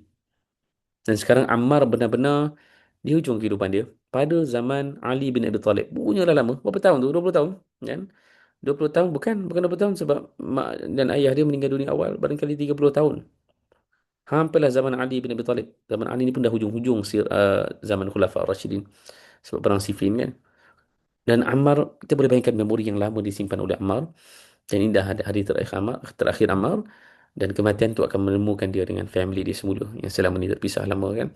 Dan sekarang Ammar benar-benar di hujung kehidupan dia pada zaman Ali bin Abi Talib. Punya dah lama. Berapa tahun tu? 20 tahun, kan? 20 tahun bukan 20 tahun sebab mak dan ayah dia meninggal dunia awal barangkali 30 tahun. Hampirlah zaman Ali bin Abi Talib. Zaman Ali ni pun dah hujung-hujung zaman Khulafa Rashidin. Sebab perang Siffin kan. Dan Ammar, kita boleh bayangkan memori yang lama disimpan oleh Ammar. Dan ini dah ada hari terakhir Ammar. Dan kematian tu akan menemukan dia dengan family dia semula. Yang selama ni terpisah lama kan.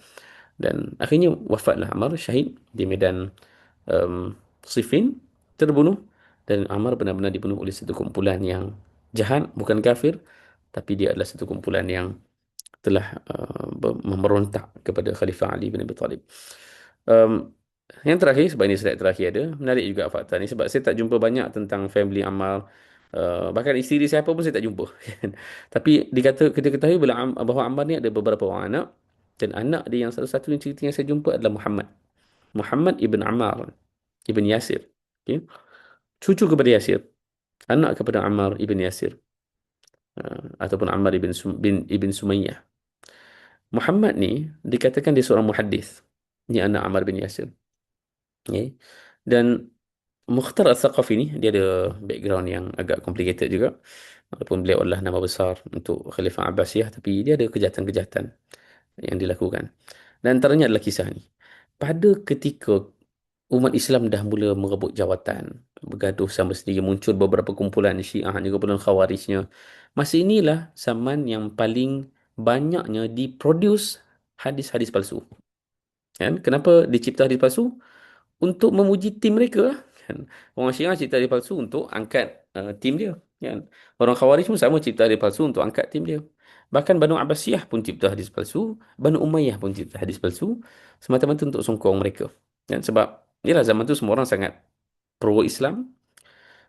Dan akhirnya wafatlah Ammar, syahid di medan Siffin, terbunuh. Dan Ammar benar-benar dibunuh oleh satu kumpulan yang jahat, bukan kafir. Tapi dia adalah satu kumpulan yang telah memerontak kepada Khalifah Ali bin Abi Talib. Um, yang terakhir, sebab ini slide terakhir ada, menarik juga fakta ni sebab saya tak jumpa banyak tentang family Ammar. Bahkan isteri siapa pun saya tak jumpa. Tapi kita ketahui bahawa Ammar ni ada beberapa orang anak, dan anak dia yang satu-satu yang cerita yang saya jumpa adalah Muhammad. Muhammad ibn Ammar ibn Yasir. Okay? Cucu kepada Yasir. Anak kepada Ammar ibn Yasir. Ataupun Ammar ibn Sumayyah. Muhammad ni dikatakan dia seorang muhaddis. Ni anak Ammar bin Yasir. Okay. Dan Mukhtar Al-Thaqafi ni dia ada background yang agak complicated juga. Walaupun beliau adalah nama besar untuk Khalifah Abbasiyah, tapi dia ada kejahatan-kejahatan yang dilakukan. Dan antaranya adalah kisah ni. Pada ketika umat Islam dah mula merebut jawatan, bergaduh sama sendiri, muncul beberapa kumpulan Syiahnya, kumpulan Khawarijnya. Masa inilah zaman yang paling banyaknya diproduce hadis-hadis palsu. Kan? Kenapa dicipta hadis palsu? Untuk memuji tim mereka. Kan? Orang Syiah cipta hadis palsu untuk angkat tim dia. Kan? Orang Khawarij pun sama cipta hadis palsu untuk angkat tim dia. Bahkan Banu Abbasiyah pun cipta hadis palsu. Banu Umayyah pun cipta hadis palsu. Semata-mata untuk songkong mereka. Kan? Sebab, yalah zaman tu semua orang sangat pro-Islam.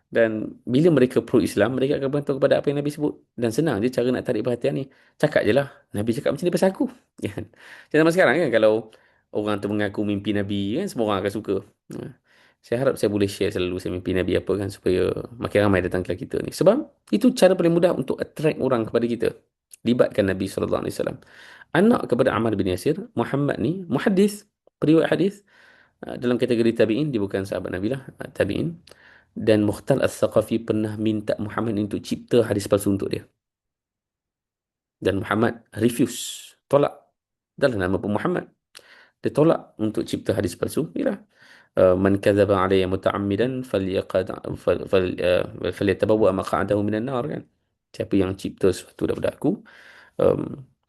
Dan bila mereka pro-Islam, mereka akan bergantung kepada apa yang Nabi sebut. Dan senang je cara nak tarik perhatian ni. Cakap je lah. Nabi cakap macam ni pasal aku. Kan? Macam zaman sekarang kan, kalau orang tu mengaku mimpi Nabi, kan semua orang akan suka. Ha. Saya harap saya boleh share selalu saya mimpi Nabi apa kan, supaya makin ramai datang ke kita ni. Sebab itu cara paling mudah untuk attract orang kepada kita. Libatkan Nabi SAW. Anak kepada Ammar bin Yasir, Muhammad ni, muhaddis, periwayat hadis. Dalam kategori tabi'in, dia bukan sahabat Nabi lah, tabi'in. Dan Mukhtar Al-Thaqafi pernah minta Muhammad untuk cipta hadis palsu untuk dia. Dan Muhammad refuse, tolak. Dalam nama pun Muhammad. Dia tolak untuk cipta hadis palsu. Yalah. Man kadzaba alayya muta'ammidan falyatabawwa maq'adahu minan nar, kan. Siapa yang cipta sesuatu daripada aku,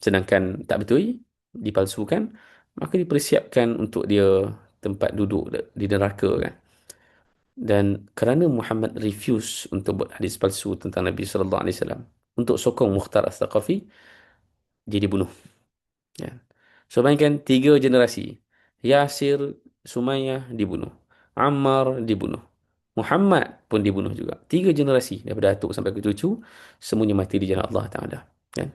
sedangkan tak betul, dipalsukan, maka dipersiapkan untuk dia tempat duduk di neraka, kan. Dan kerana Muhammad refuse untuk buat hadis palsu tentang Nabi sallallahu alaihi wasallam, untuk sokong Mukhtar Al-Thaqafi, dia dibunuh. Ya. So bayangkan 3 generasi. Yasir, Sumayyah dibunuh. Ammar dibunuh. Muhammad pun dibunuh juga. 3 generasi daripada atuk sampai ke cucu, semuanya mati di jalan Allah Taala. Kan?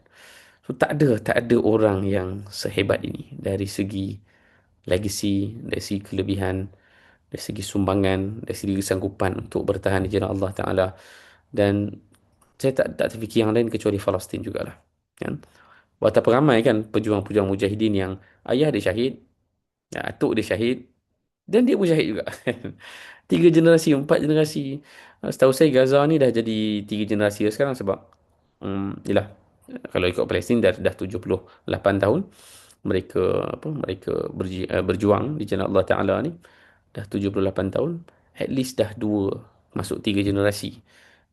So tak ada orang yang sehebat ini dari segi legacy, dari segi kelebihan, dari segi sumbangan, dari segi kesanggupan untuk bertahan di jalan Allah Taala. Dan saya tak terfikir yang lain kecuali Palestin jugalah. Kan? Betapa ramai kan pejuang-pejuang mujahidin yang ayah dia syahid, atuk dia syahid, dan dia pun syahid juga. 3 generasi, 4 generasi. Setahu saya Gaza ni dah jadi 3 generasi dah sekarang, sebab yelah, kalau ikut Palestin dah 78 tahun mereka berjuang di jalan Allah Taala ni, dah 78 tahun, at least dah 2 masuk 3 generasi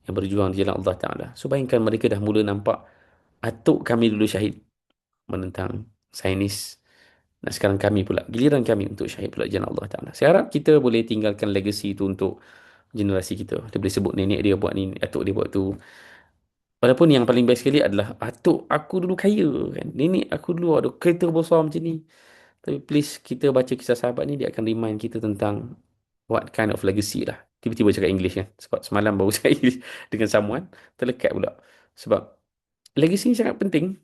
yang berjuang di jalan Allah Taala. So bayangkan, mereka dah mula nampak atuk kami dulu syahid menentang Zionis. Dan sekarang kami pula, giliran kami untuk syahid pula di jalan Allah Ta'ala. Saya harap kita boleh tinggalkan legacy tu untuk generasi kita. Dia boleh sebut nenek dia buat ni, atuk dia buat tu. Walaupun yang paling best sekali adalah atuk aku dulu kaya, kan. Nenek aku dulu ada kereta besar macam ni. Tapi please, kita baca kisah sahabat ni, dia akan remind kita tentang what kind of legacy lah. Tiba-tiba cakap English, kan. Sebab semalam baru cakap English dengan someone, terlekat pula. Sebab legacy ni sangat penting.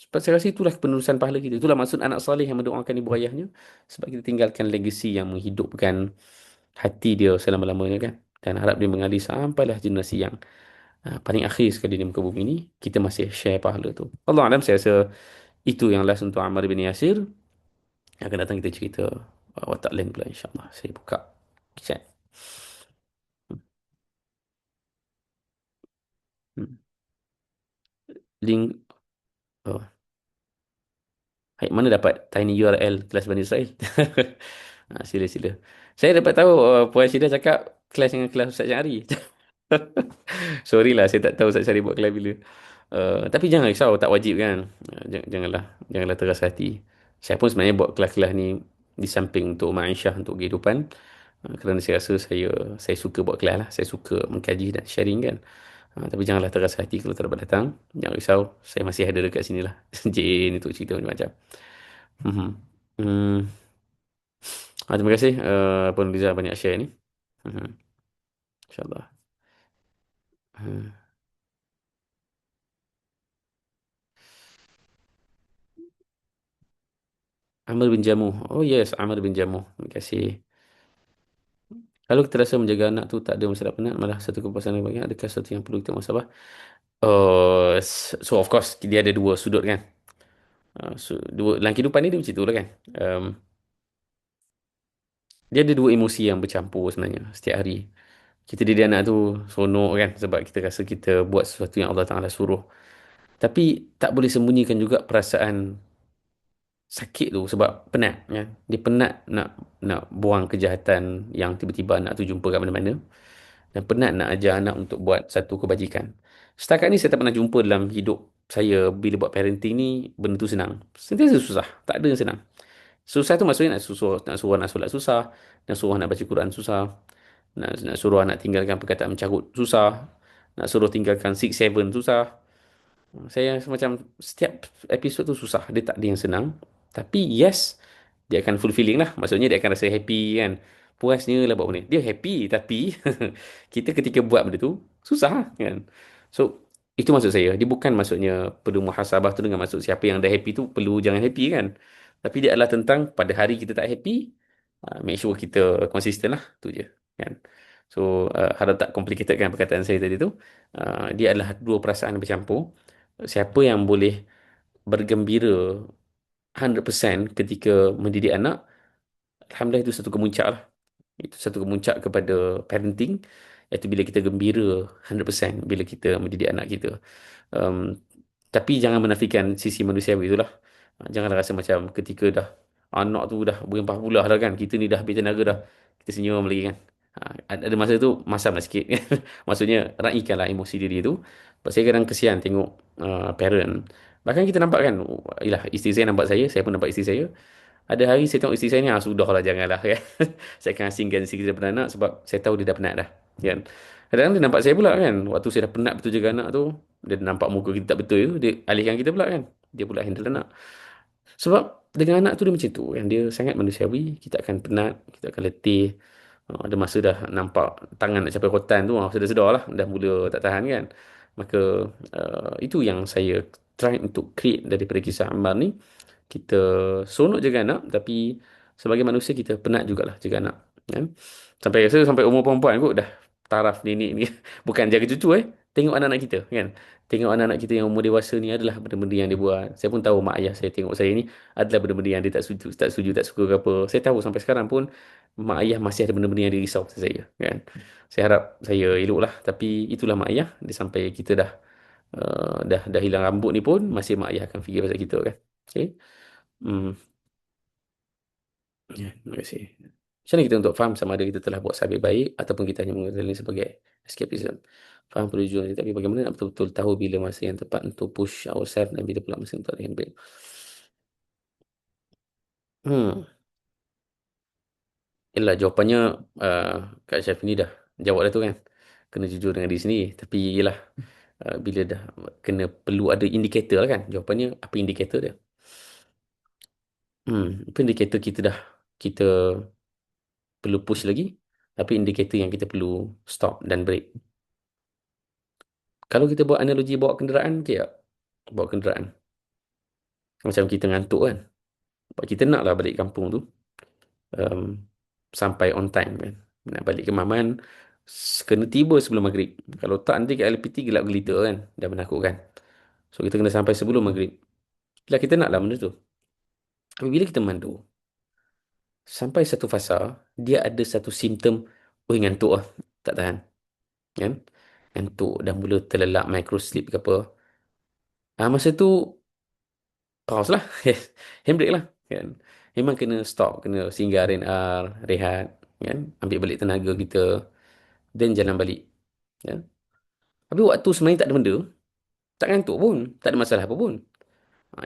Sebab saya rasa itulah penerusan pahala kita. Itulah maksud anak saleh yang mendoakan ibu ayahnya. Sebab kita tinggalkan legacy yang menghidupkan hati dia selama-lamanya, kan. Dan harap dia mengalir sampailah generasi yang paling akhir sekali di muka bumi ni. Kita masih share pahala tu. Allah Alam, saya rasa itu yang last untuk Ammar bin Yasir. Yang akan datang kita cerita watak lain pula, insyaAllah. Saya buka chat. Hmm. Link. Oh. Hai, mana dapat tiny URL kelas Bani Israel? Sila-sila. Saya dapat tahu Puan Syida cakap kelas dengan kelas Ustaz Syahri. Sorry lah, saya tak tahu Ustaz Syahri buat kelas bila. Tapi jangan risau, tak wajib kan. Janganlah teras hati. Saya pun sebenarnya buat kelas-kelas ni di samping untuk Ma'isyah, untuk kehidupan. Kerana saya rasa saya suka buat kelas lah. Saya suka mengkaji dan sharing, kan. Tapi janganlah teras hati kalau tak dapat datang. Jangan risau, saya masih ada dekat sini lah. Jane untuk cerita macam-macam. Mhm. Hmm. Terima kasih Puan Liza banyak share ni. Mhm. InsyaAllah. Hmm. Amr bin Jamuh. Oh yes, Amr bin Jamuh. Terima kasih. Kalau kita rasa menjaga anak tu tak ada masalah penat, malah satu kepuasan yang banyak, adakah sesuatu yang perlu kita muhasabah? So of course dia ada 2 sudut, kan. Dalam kehidupan ni dia macam tu lah, kan. Um, dia ada 2 emosi yang bercampur sebenarnya setiap hari. Kita didik anak tu seronok, kan, sebab kita rasa kita buat sesuatu yang Allah Ta'ala suruh. Tapi tak boleh sembunyikan juga perasaan sakit tu, sebab penat, kan. Dia penat nak buang kejahatan yang tiba-tiba anak tu jumpa kat mana-mana, dan penat nak ajar anak untuk buat satu kebajikan. Setakat ni saya tak pernah jumpa dalam hidup saya bila buat parenting ni benda tu senang. Sentiasa susah, tak ada yang senang. Susah tu maksudnya nak suruh anak solat susah, nak suruh anak baca Quran susah. Nak suruh anak tinggalkan perkataan mencarut susah. Nak suruh tinggalkan six seven susah. Saya macam setiap episod tu susah. Dia tak ada yang senang. Tapi yes, dia akan fulfilling lah. Maksudnya dia akan rasa happy kan. Puasnya lah buat benda. Dia happy tapi kita ketika buat benda tu susah lah, kan. So itu maksud saya. Dia bukan maksudnya perlu muhasabah tu dengan maksud siapa yang dah happy tu perlu jangan happy kan. Tapi dia adalah tentang pada hari kita tak happy, make sure kita konsisten lah. Tu je kan. So harap tak complicated kan perkataan saya tadi tu. Dia adalah dua perasaan yang bercampur. Siapa yang boleh bergembira 100% ketika mendidik anak, alhamdulillah itu satu kemuncak lah. Itu satu kemuncak kepada parenting, iaitu bila kita gembira 100% bila kita mendidik anak kita. Um, tapi jangan menafikan sisi manusiawi itulah. Janganlah rasa macam ketika dah anak tu dah berempah pula dah kan. Kita ni dah habis tenaga dah. Kita senyum lagi kan. Ada masa tu masam lah sikit kan. Maksudnya raikanlah emosi diri tu. Sebab saya kadang kesian tengok parent. Bahkan kita nampak kan. Yelah, isteri saya nampak saya pun nampak isteri saya. Ada hari saya tengok isteri saya ni, sudahlah janganlah kan. Saya akan asingkan isteri kita daripada anak sebab saya tahu dia dah penat dah. Kan. Kadang-kadang dia nampak saya pula kan. Waktu saya dah penat betul jaga anak tu, dia nampak muka kita tak betul tu, dia alihkan kita pula kan. Dia pula handle anak. Sebab dengan anak tu dia macam tu kan. Dia sangat manusiawi. Kita akan penat, kita akan letih. Ada masa dah nampak tangan nak capai rotan tu, sedar-sedar lah. Dah mula tak tahan kan. Maka itu yang saya try untuk create daripada kisah Ammar ni. Kita seronok jaga anak, tapi sebagai manusia kita penat jugalah jaga anak kan. Sampai umur perempuan kot dah taraf nenek ni. Bukan jaga cucu tengok anak-anak kita kan. Tengok anak-anak kita yang umur dewasa ni adalah benda-benda yang dia buat. Saya pun tahu mak ayah saya tengok saya ni adalah benda-benda yang dia tak setuju, tak suka ke apa. Saya tahu sampai sekarang pun mak ayah masih ada benda-benda yang dia risau pasal saya kan. Saya harap saya elok lah, tapi itulah mak ayah. Dia sampai kita dah hilang rambut ni pun masih mak ayah akan fikir pasal kita kan. Okay. Hmm. Ya, terima kasih. Macam mana kita untuk faham sama ada kita telah buat sabit baik ataupun kita hanya mengenal ini sebagai escapism. Faham perjuangan kita, tapi bagaimana nak betul-betul tahu bila masa yang tepat untuk push ourselves dan bila pula masa yang tepat untuk ambil. Hmm. Yalah, jawapannya uh, Kak Syaf ni dah jawab dah tu kan. Kena jujur dengan diri sendiri. Tapi yalah, bila dah kena perlu ada indikator lah kan. Jawapannya apa indikator dia? Apa indikator kita perlu push lagi, tapi indikator yang kita perlu stop dan break. Kalau kita buat analogi bawa kenderaan, okay tak? Bawa kenderaan. Macam kita ngantuk kan. Sebab kita nak lah balik kampung tu. Um, sampai on time kan. Nak balik ke Maman, kena tiba sebelum maghrib. Kalau tak nanti kat LPT gelap gelita kan. Dah menakutkan. So kita kena sampai sebelum maghrib. Bila kita nak lah benda tu. Tapi bila kita mandu, sampai satu fasa, dia ada satu simptom, oh ngantuk lah. Tak tahan. Kan? Ngantuk dah mula terlelap micro sleep ke apa. Masa tu pause lah. Handbrake lah kan. Memang kena stop, kena singgah R&R, rehat kan, ambil balik tenaga kita, then jalan balik kan. Tapi waktu sebenarnya tak ada benda, tak ngantuk pun, tak ada masalah apa pun,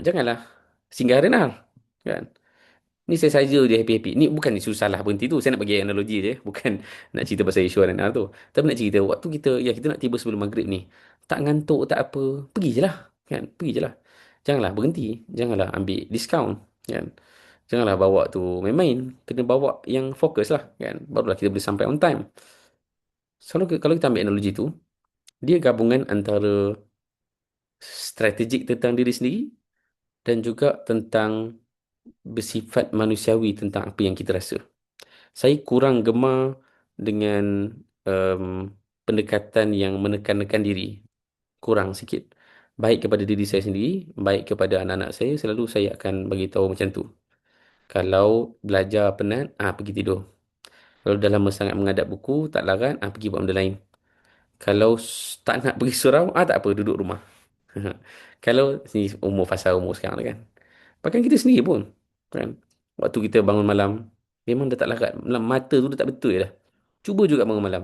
janganlah singgah R&R kan. Ni saya saja je happy-happy. Ni bukan isu salah berhenti tu. Saya nak bagi analogi je. Bukan nak cerita pasal isu R&R tu. Tapi nak cerita waktu kita nak tiba sebelum maghrib ni. Tak ngantuk, tak apa. Pergi je lah. Kan? Pergi je lah. Janganlah berhenti. Janganlah ambil diskaun. Kan? Janganlah bawa tu main-main. Kena bawa yang fokus lah. Kan? Barulah kita boleh sampai on time. Kalau kita ambil analogi tu, dia gabungan antara strategik tentang diri sendiri dan juga tentang bersifat manusiawi tentang apa yang kita rasa. Saya kurang gemar dengan um, pendekatan yang menekan-nekan diri. Kurang sikit. Baik kepada diri saya sendiri, baik kepada anak-anak saya, selalu saya akan bagi tahu macam tu. Kalau belajar penat, pergi tidur. Kalau dah lama sangat mengadap buku, tak larat, pergi buat benda lain. Kalau tak nak pergi surau, tak apa, duduk rumah. Kalau ni fasa umur sekarang kan. Bahkan kita sendiri pun kan. Waktu kita bangun malam, memang dah tak larat. Mata tu dah tak betul dah. Cuba juga bangun malam.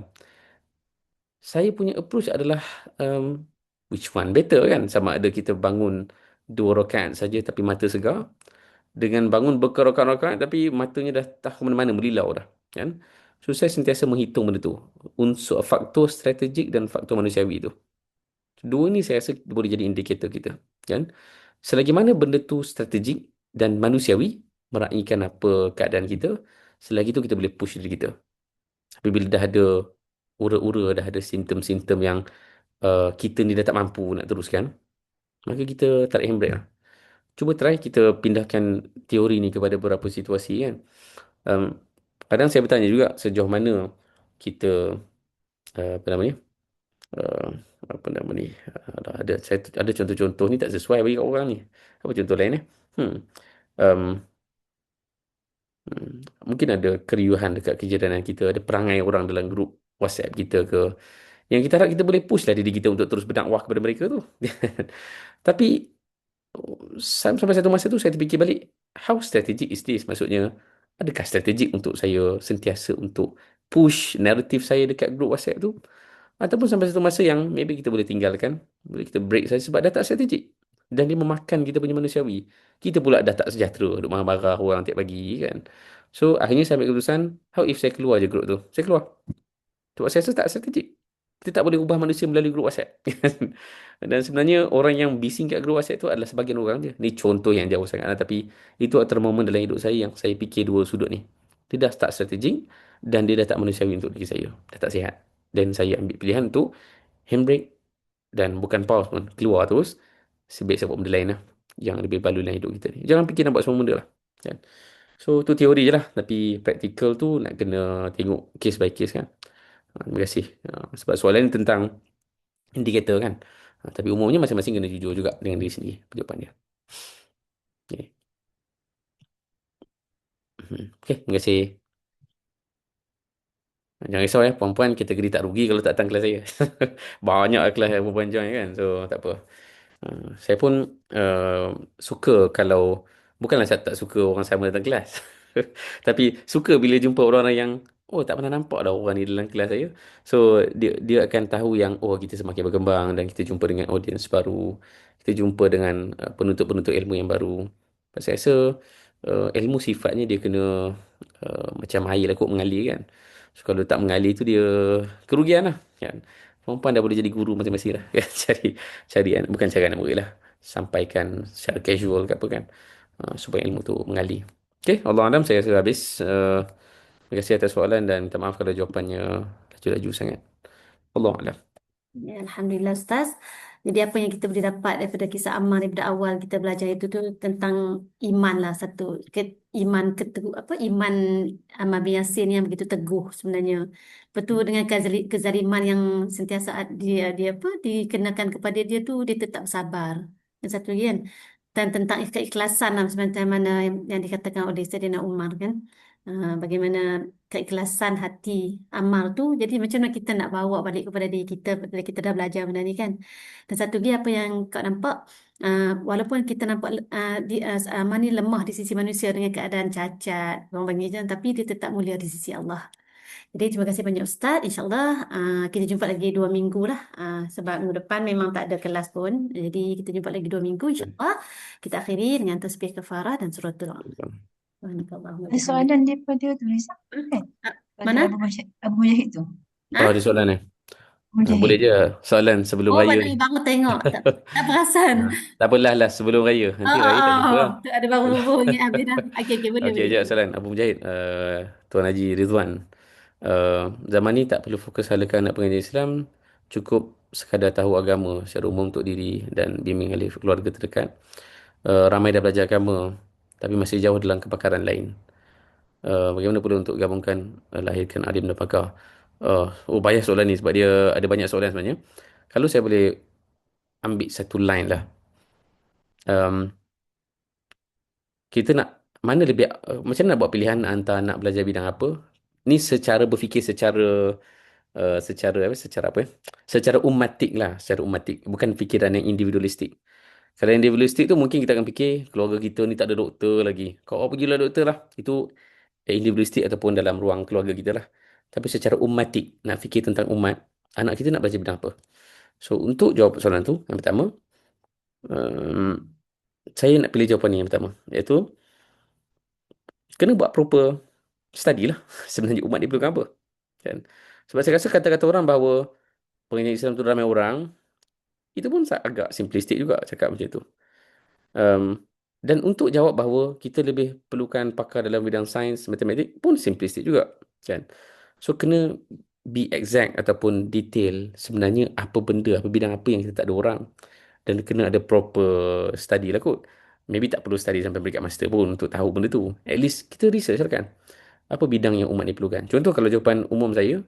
Saya punya approach adalah um, which one better kan? Sama ada kita bangun 2 rakaat saja tapi mata segar, dengan bangun berkerakaat-rakaat tapi matanya dah tak ke mana-mana, melilau dah kan. So saya sentiasa menghitung benda tu. Unsur faktor strategik dan faktor manusiawi tu. Dua ni saya rasa boleh jadi indikator kita. Kan? Selagi mana benda tu strategik dan manusiawi, meraihkan apa keadaan kita, selagi tu kita boleh push diri kita. Tapi bila dah ada ura-ura, dah ada simptom-simptom yang kita ni dah tak mampu nak teruskan, maka kita tarik handbrake lah. Cuba try kita pindahkan teori ni kepada beberapa situasi kan. Um, Kadang saya bertanya juga sejauh mana kita apa nama ni? Uh, Apa nama ni? Ada contoh-contoh ni tak sesuai bagi kat orang ni. Apa contoh lain eh? Hmm. Um, Mungkin ada keriuhan dekat kejiranan kita, ada perangai orang dalam grup WhatsApp kita ke, yang kita harap kita boleh push lah diri kita untuk terus berdakwah kepada mereka tu. Tapi sampai satu masa tu saya terfikir balik, how strategic is this? Maksudnya, adakah strategik untuk saya sentiasa untuk push naratif saya dekat grup WhatsApp tu? Ataupun sampai satu masa yang maybe kita boleh tinggalkan, boleh kita break saja sebab dah tak strategik. Dan dia memakan kita punya manusiawi. Kita pula dah tak sejahtera, duk marah-marah orang tiap pagi kan. So akhirnya saya ambil keputusan, how if saya keluar je grup tu? Saya keluar. Sebab saya rasa tak strategik. Kita tak boleh ubah manusia melalui grup WhatsApp. Dan sebenarnya orang yang bising kat grup WhatsApp tu adalah sebahagian orang je. Ni contoh yang jauh sangat lah. Tapi itu antara momen dalam hidup saya yang saya fikir dua sudut ni. Dia dah tak strategik dan dia dah tak manusiawi untuk diri saya. Dah tak sihat. Dan saya ambil pilihan untuk handbrake dan bukan pause pun. Keluar terus. Sebaik saya buat benda lain lah. Yang lebih balu dalam hidup kita ni. Jangan fikir nak buat semua benda lah. Kan? So tu teori je lah. Tapi practical tu nak kena tengok case by case kan. Terima kasih. Sebab soalan ni tentang indikator kan. Tapi umumnya masing-masing kena jujur juga dengan diri sendiri jawapan dia. Okay. Okay, terima kasih. Jangan risau ya, perempuan kategori tak rugi kalau tak datang kelas saya. Banyak kelas yang perempuan join kan. So, tak apa. Saya pun suka kalau, bukanlah saya tak suka orang sama datang kelas. Tapi suka bila jumpa orang-orang yang, oh tak pernah nampak dah orang ni dalam kelas saya. So dia dia akan tahu yang, oh kita semakin berkembang dan kita jumpa dengan audiens baru. Kita jumpa dengan penuntut-penuntut ilmu yang baru. Saya rasa ilmu sifatnya dia kena macam air lah kot mengalir kan. So kalau tak mengalir tu dia kerugian lah kan. Perempuan dah boleh jadi guru masing-masing lah. Kan? Cari bukan cara anak murid lah. Sampaikan secara casual ke apa kan. Supaya ilmu tu mengalir. Okay, Allah Alam saya rasa habis. Terima kasih atas soalan dan minta maaf kalau jawapannya laju-laju sangat. Allah Alam. Ya, Alhamdulillah Ustaz. Jadi apa yang kita boleh dapat daripada kisah Ammar daripada awal kita belajar itu tu tentang iman lah satu. Iman keteguh apa iman Ammar bin Yasir ni yang begitu teguh sebenarnya. Betul dengan kezaliman yang sentiasa dia apa dikenakan kepada dia tu dia tetap sabar. Dan satu lagi kan dan tentang keikhlasan lah macam mana yang dikatakan oleh Saidina Umar kan. Bagaimana keikhlasan hati amal tu jadi macam mana kita nak bawa balik kepada diri kita bila kita dah belajar benda ni kan dan satu lagi apa yang kau nampak walaupun kita nampak amal ni lemah di sisi manusia dengan keadaan cacat orang panggil je tapi dia tetap mulia di sisi Allah. Jadi terima kasih banyak Ustaz, InsyaAllah kita jumpa lagi 2 minggu lah sebab minggu depan memang tak ada kelas pun jadi kita jumpa lagi 2 minggu InsyaAllah kita akhiri dengan tasbih kafarah dan suratul doa. Subhanakallahumma Ada bihamdik. soalan daripada tulisan kan? Pada Mana? Abu Mujahid tu. Oh, Ha? ada soalan ni. Abu Mujahid. Boleh je soalan sebelum Oh, raya baru ni. baru tengok. Tak perasan. Tak apalah lah sebelum raya. Oh, Nanti oh, raya tak oh, jumpa oh. lah. Tu ada baru-baru ingat habis dah. Okey, okey, boleh, Okey, boleh, sekejap boleh. soalan. Abu Mujahid, Tuan Haji Ridwan. Zaman ni tak perlu fokus halakan anak pengajian Islam, cukup sekadar tahu agama secara umum untuk diri dan bimbing ahli keluarga terdekat. Ramai dah belajar agama, tapi masih jauh dalam kepakaran lain. Bagaimana perlu untuk gabungkan lahirkan alim dan pakar? Banyak soalan ni sebab dia ada banyak soalan sebenarnya. Kalau saya boleh ambil satu line lah. Um, Kita nak mana lebih macam mana nak buat pilihan antara nak belajar bidang apa? Ni secara berfikir secara apa secara apa ya? Secara umatik lah, secara umatik, bukan fikiran yang individualistik. Kalau individualistik tu mungkin kita akan fikir keluarga kita ni tak ada doktor lagi. Kau pergilah doktor lah. Itu individualistik ataupun dalam ruang keluarga kita lah. Tapi secara umatik, nak fikir tentang umat, anak kita nak belajar bidang apa? So, untuk jawab soalan tu, yang pertama, um, saya nak pilih jawapan ni yang pertama. Iaitu, kena buat proper study lah sebenarnya umat ni perlukan apa. Kan? Sebab saya rasa kata-kata orang bahawa pengingat Islam tu ramai orang, itu pun agak simplistik juga cakap macam tu. Um, dan untuk jawab bahawa kita lebih perlukan pakar dalam bidang sains, matematik pun simplistik juga. Kan? So, kena be exact ataupun detail sebenarnya apa benda, apa bidang apa yang kita tak ada orang. Dan kena ada proper study lah kot. Maybe tak perlu study sampai peringkat master pun untuk tahu benda tu. At least kita research lah kan. Apa bidang yang umat ni perlukan. Contoh kalau jawapan umum saya,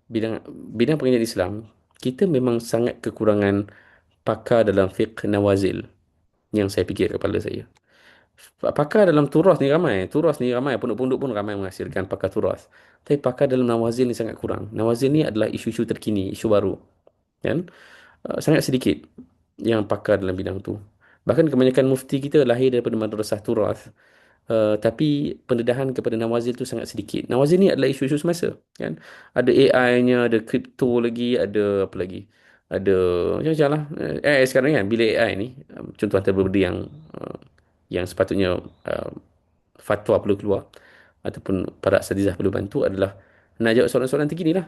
bidang bidang pengajian Islam, kita memang sangat kekurangan pakar dalam fiqh nawazil yang saya fikir kepala saya. Pakar dalam turas ni ramai. Turas ni ramai. Pondok-pondok pun ramai menghasilkan pakar turas. Tapi pakar dalam nawazil ni sangat kurang. Nawazil ni adalah isu-isu terkini, isu baru. Kan? Sangat sedikit yang pakar dalam bidang tu. Bahkan kebanyakan mufti kita lahir daripada madrasah turas. Tapi pendedahan kepada Nawazil tu sangat sedikit. Nawazil ni adalah isu-isu semasa, kan? Ada AI-nya, ada kripto lagi, ada apa lagi? Ada macam-macam lah. AI sekarang kan, bila AI ni, contoh antara benda yang sepatutnya fatwa perlu keluar ataupun para asatizah perlu bantu adalah nak jawab soalan-soalan terkini lah.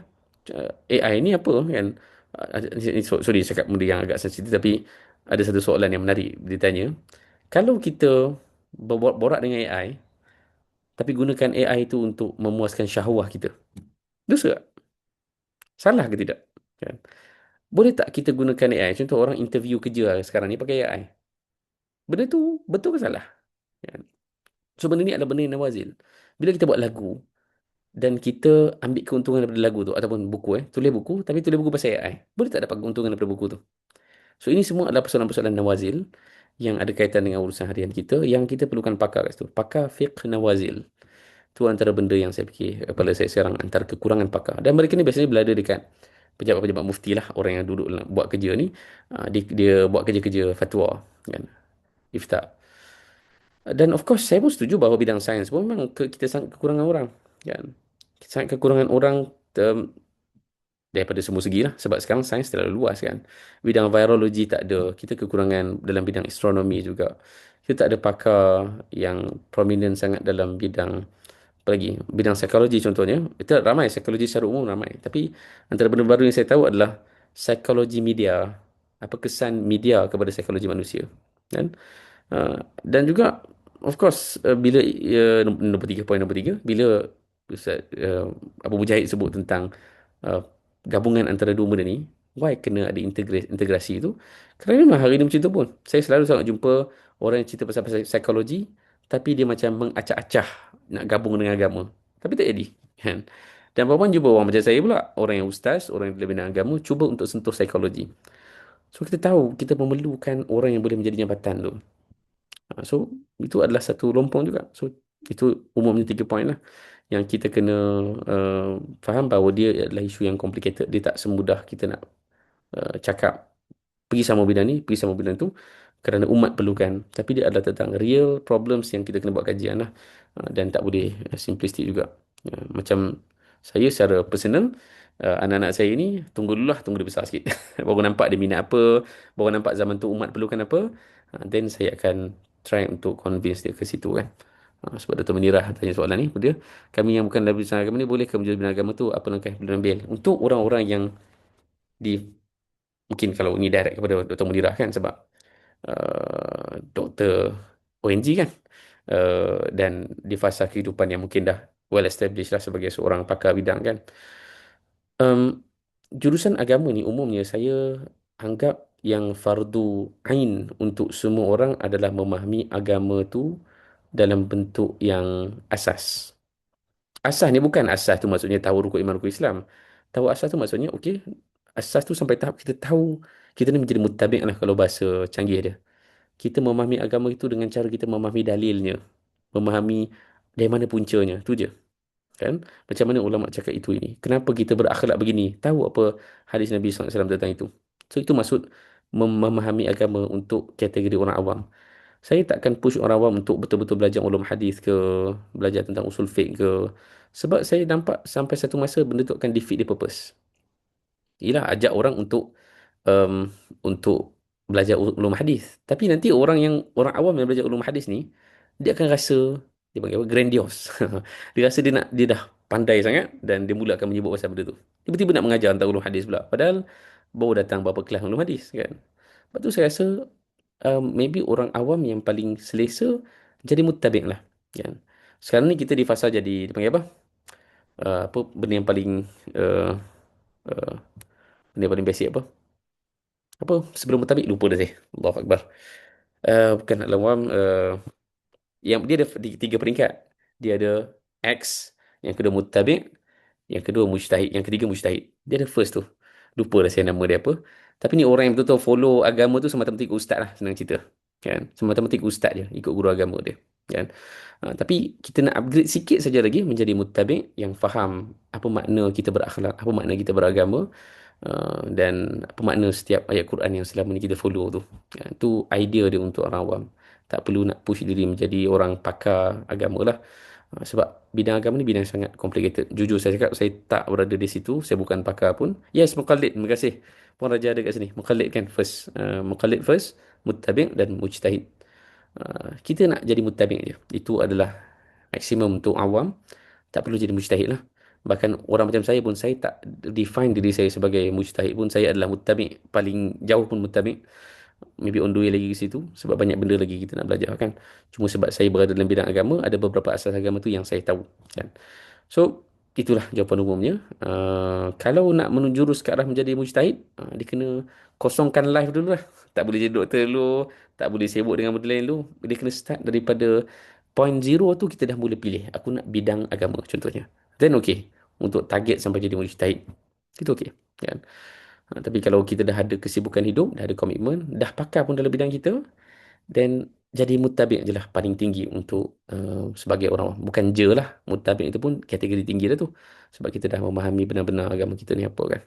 AI ni apa kan? Sorry cakap benda yang agak sensitif tapi ada satu soalan yang menarik ditanya. Kalau kita borak dengan AI tapi gunakan AI itu untuk memuaskan syahwah kita, dosa tak? Salah ke tidak? Kan? Boleh tak kita gunakan AI? Contoh orang interview kerja sekarang ni pakai AI. Benda tu betul ke salah? Kan? So benda ni adalah benda yang nawazil. Bila kita buat lagu dan kita ambil keuntungan daripada lagu tu ataupun buku tulis buku tapi tulis buku pasal AI. Boleh tak dapat keuntungan daripada buku tu? So ini semua adalah persoalan-persoalan nawazil yang ada kaitan dengan urusan harian kita yang kita perlukan pakar kat situ. Pakar fiqh nawazil. Tu antara benda yang saya fikir kepala saya sekarang antara kekurangan pakar. Dan mereka ni biasanya berada dekat pejabat-pejabat mufti lah, orang yang duduk buat kerja ni. Dia buat kerja-kerja fatwa kan. Ifta. Dan of course saya pun setuju bahawa bidang sains pun memang kita sangat kekurangan orang kan. Sangat kekurangan orang daripada semua segi lah. Sebab sekarang sains terlalu luas kan. Bidang virologi tak ada. Kita kekurangan dalam bidang astronomi juga. Kita tak ada pakar yang prominent sangat dalam bidang apa lagi. Bidang psikologi contohnya. Itu ramai. Psikologi secara umum ramai. Tapi antara benda baru yang saya tahu adalah psikologi media. Apa kesan media kepada psikologi manusia. Kan? Dan juga of course bila nombor tiga, poin nombor tiga, bila Ustaz Abu Mujahid sebut tentang uh, gabungan antara dua benda ni, why kena ada integrasi tu? Kerana memang hari ni macam tu pun. Saya selalu sangat jumpa orang yang cerita pasal psikologi tapi dia macam mengacah-acah nak gabung dengan agama. Tapi tak jadi. Kan? Dan bapa jumpa orang macam saya pula, orang yang ustaz, orang yang dalam bidang agama cuba untuk sentuh psikologi. So kita tahu kita memerlukan orang yang boleh menjadi jambatan tu. So, itu adalah satu lompong juga. So, itu umumnya 3 poin lah. Yang kita kena faham bahawa dia adalah isu yang complicated. Dia tak semudah kita nak cakap pergi sama bidang ni, pergi sama bidang tu. Kerana umat perlukan. Tapi dia adalah tentang real problems yang kita kena buat kajian lah. Dan tak boleh simplistik juga. Macam saya secara personal, anak-anak saya ni tunggu dulu lah, tunggu dia besar sikit. Baru nampak dia minat apa, baru nampak zaman tu umat perlukan apa. Then saya akan try untuk convince dia ke situ kan. Sebab Dr. Menirah tanya soalan ni pada dia, kami yang bukan dalam bidang agama ni boleh ke menjadi bidang agama tu, apa langkah yang perlu ambil untuk orang-orang yang di, mungkin kalau ni direct kepada Dr. Menirah kan, sebab doktor ONG kan, dan di fasa kehidupan yang mungkin dah well established lah sebagai seorang pakar bidang kan. Um, Jurusan agama ni umumnya saya anggap yang fardu ain untuk semua orang adalah memahami agama tu dalam bentuk yang asas. Asas ni bukan asas tu maksudnya tahu rukun iman rukun Islam. Tahu asas tu maksudnya okey, asas tu sampai tahap kita tahu kita ni menjadi mutabiq lah kalau bahasa canggih dia. Kita memahami agama itu dengan cara kita memahami dalilnya, memahami dari mana puncanya, tu je. Kan? Macam mana ulama cakap itu ini? Kenapa kita berakhlak begini? Tahu apa hadis Nabi SAW tentang itu? So itu maksud memahami agama untuk kategori orang awam. Saya takkan push orang awam untuk betul-betul belajar ulum hadis ke, belajar tentang usul fiqh ke. Sebab saya nampak sampai satu masa benda tu akan defeat the purpose. Ialah ajak orang um, untuk belajar ulum hadis. Tapi nanti orang awam yang belajar ulum hadis ni, dia akan rasa Dia panggil apa? Grandiose. Dia rasa dia dah pandai sangat dan dia mula akan menyebut pasal benda tu. Tiba-tiba nak mengajar tentang ulum hadis pula. Padahal baru datang beberapa kelas ulum hadis kan. Lepas tu saya rasa maybe orang awam yang paling selesa jadi muttabi' lah kan. Sekarang ni kita di fasa jadi dia panggil apa? Apa benda yang paling uh, uh, benda yang paling basic apa? Apa sebelum muttabi' lupa dah saya. Allahu Akbar. Bukan al-awam yang dia ada tiga peringkat. Dia ada X, yang kedua muttabi', yang kedua mujtahid, yang ketiga mujtahid. Dia ada first tu. Lupa dah saya nama dia apa. Tapi ni orang yang betul-betul follow agama tu semata-mata ikut ustaz lah, senang cerita. Kan? Semata-mata ikut ustaz je, ikut guru agama dia. Kan? Tapi kita nak upgrade sikit saja lagi menjadi muttabi' yang faham apa makna kita berakhlak, apa makna kita beragama, dan apa makna setiap ayat Quran yang selama ni kita follow tu. Itu idea dia untuk orang awam. Tak perlu nak push diri menjadi orang pakar agama lah. Sebab bidang agama ni bidang sangat complicated. Jujur saya cakap, saya tak berada di situ. Saya bukan pakar pun. Yes, muqallid. Terima kasih. Puan Raja ada kat sini. Muqallid kan first. Muqallid first, muttabi' dan mujtahid. Kita nak jadi muttabi' je. Itu adalah maksimum untuk awam. Tak perlu jadi mujtahid lah. Bahkan orang macam saya pun, saya tak define diri saya sebagai mujtahid pun. Saya adalah muttabi'. Paling jauh pun muttabi'. Maybe on the way lagi ke situ. Sebab banyak benda lagi kita nak belajar kan. Cuma sebab saya berada dalam bidang agama, ada beberapa asas agama tu yang saya tahu kan. So itulah jawapan umumnya. Kalau nak menjurus ke arah menjadi mujtahid, dia kena kosongkan life dulu lah. Tak boleh jadi doktor dulu, tak boleh sibuk dengan benda lain dulu. Dia kena start daripada point zero tu. Kita dah mula pilih, aku nak bidang agama contohnya. Then okay, untuk target sampai jadi mujtahid, itu okay kan. Tapi kalau kita dah ada kesibukan hidup, dah ada komitmen, dah pakar pun dalam bidang kita, then jadi muttabi' je lah paling tinggi untuk sebagai orang awam. Bukan je lah, muttabi' itu pun kategori tinggi dah tu. Sebab kita dah memahami benar-benar agama kita ni apa kan.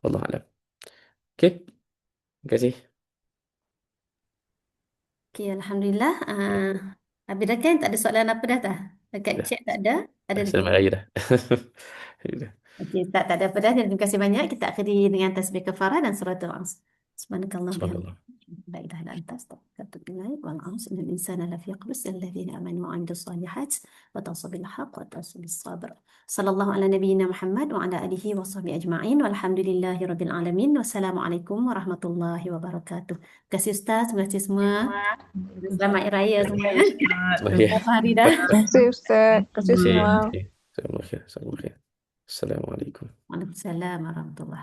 Allah Alam. Okay, terima kasih. Okey, Alhamdulillah. Habis dah kan? Tak ada soalan apa dah tak? Dekat Dah. chat tak ada? Ada lagi? Selamat Raya dah. Dah. Okey, tak ada apa dah. Terima kasih banyak. Kita akhiri dengan tasbih kafarah dan suratul As. Subhanakallah Subhanallah. لا إله إلا أنت أستغفرك بالله والعصر إن الإنسان لفي خسر الذين آمنوا وعملوا الصالحات وتواصوا بالحق وتواصوا بالصبر صلى الله على نبينا محمد وعلى آله وصحبه أجمعين والحمد لله رب العالمين والسلام عليكم ورحمة الله وبركاته. Terima kasih Ustaz, terima kasih semua. Selamat Hari Raya semua. Okay. Berapa hari dah? Terima kasih Ustaz. Terima kasih Okay. semua. Okay. Assalamualaikum. Assalamualaikum. Waalaikumsalam warahmatullahi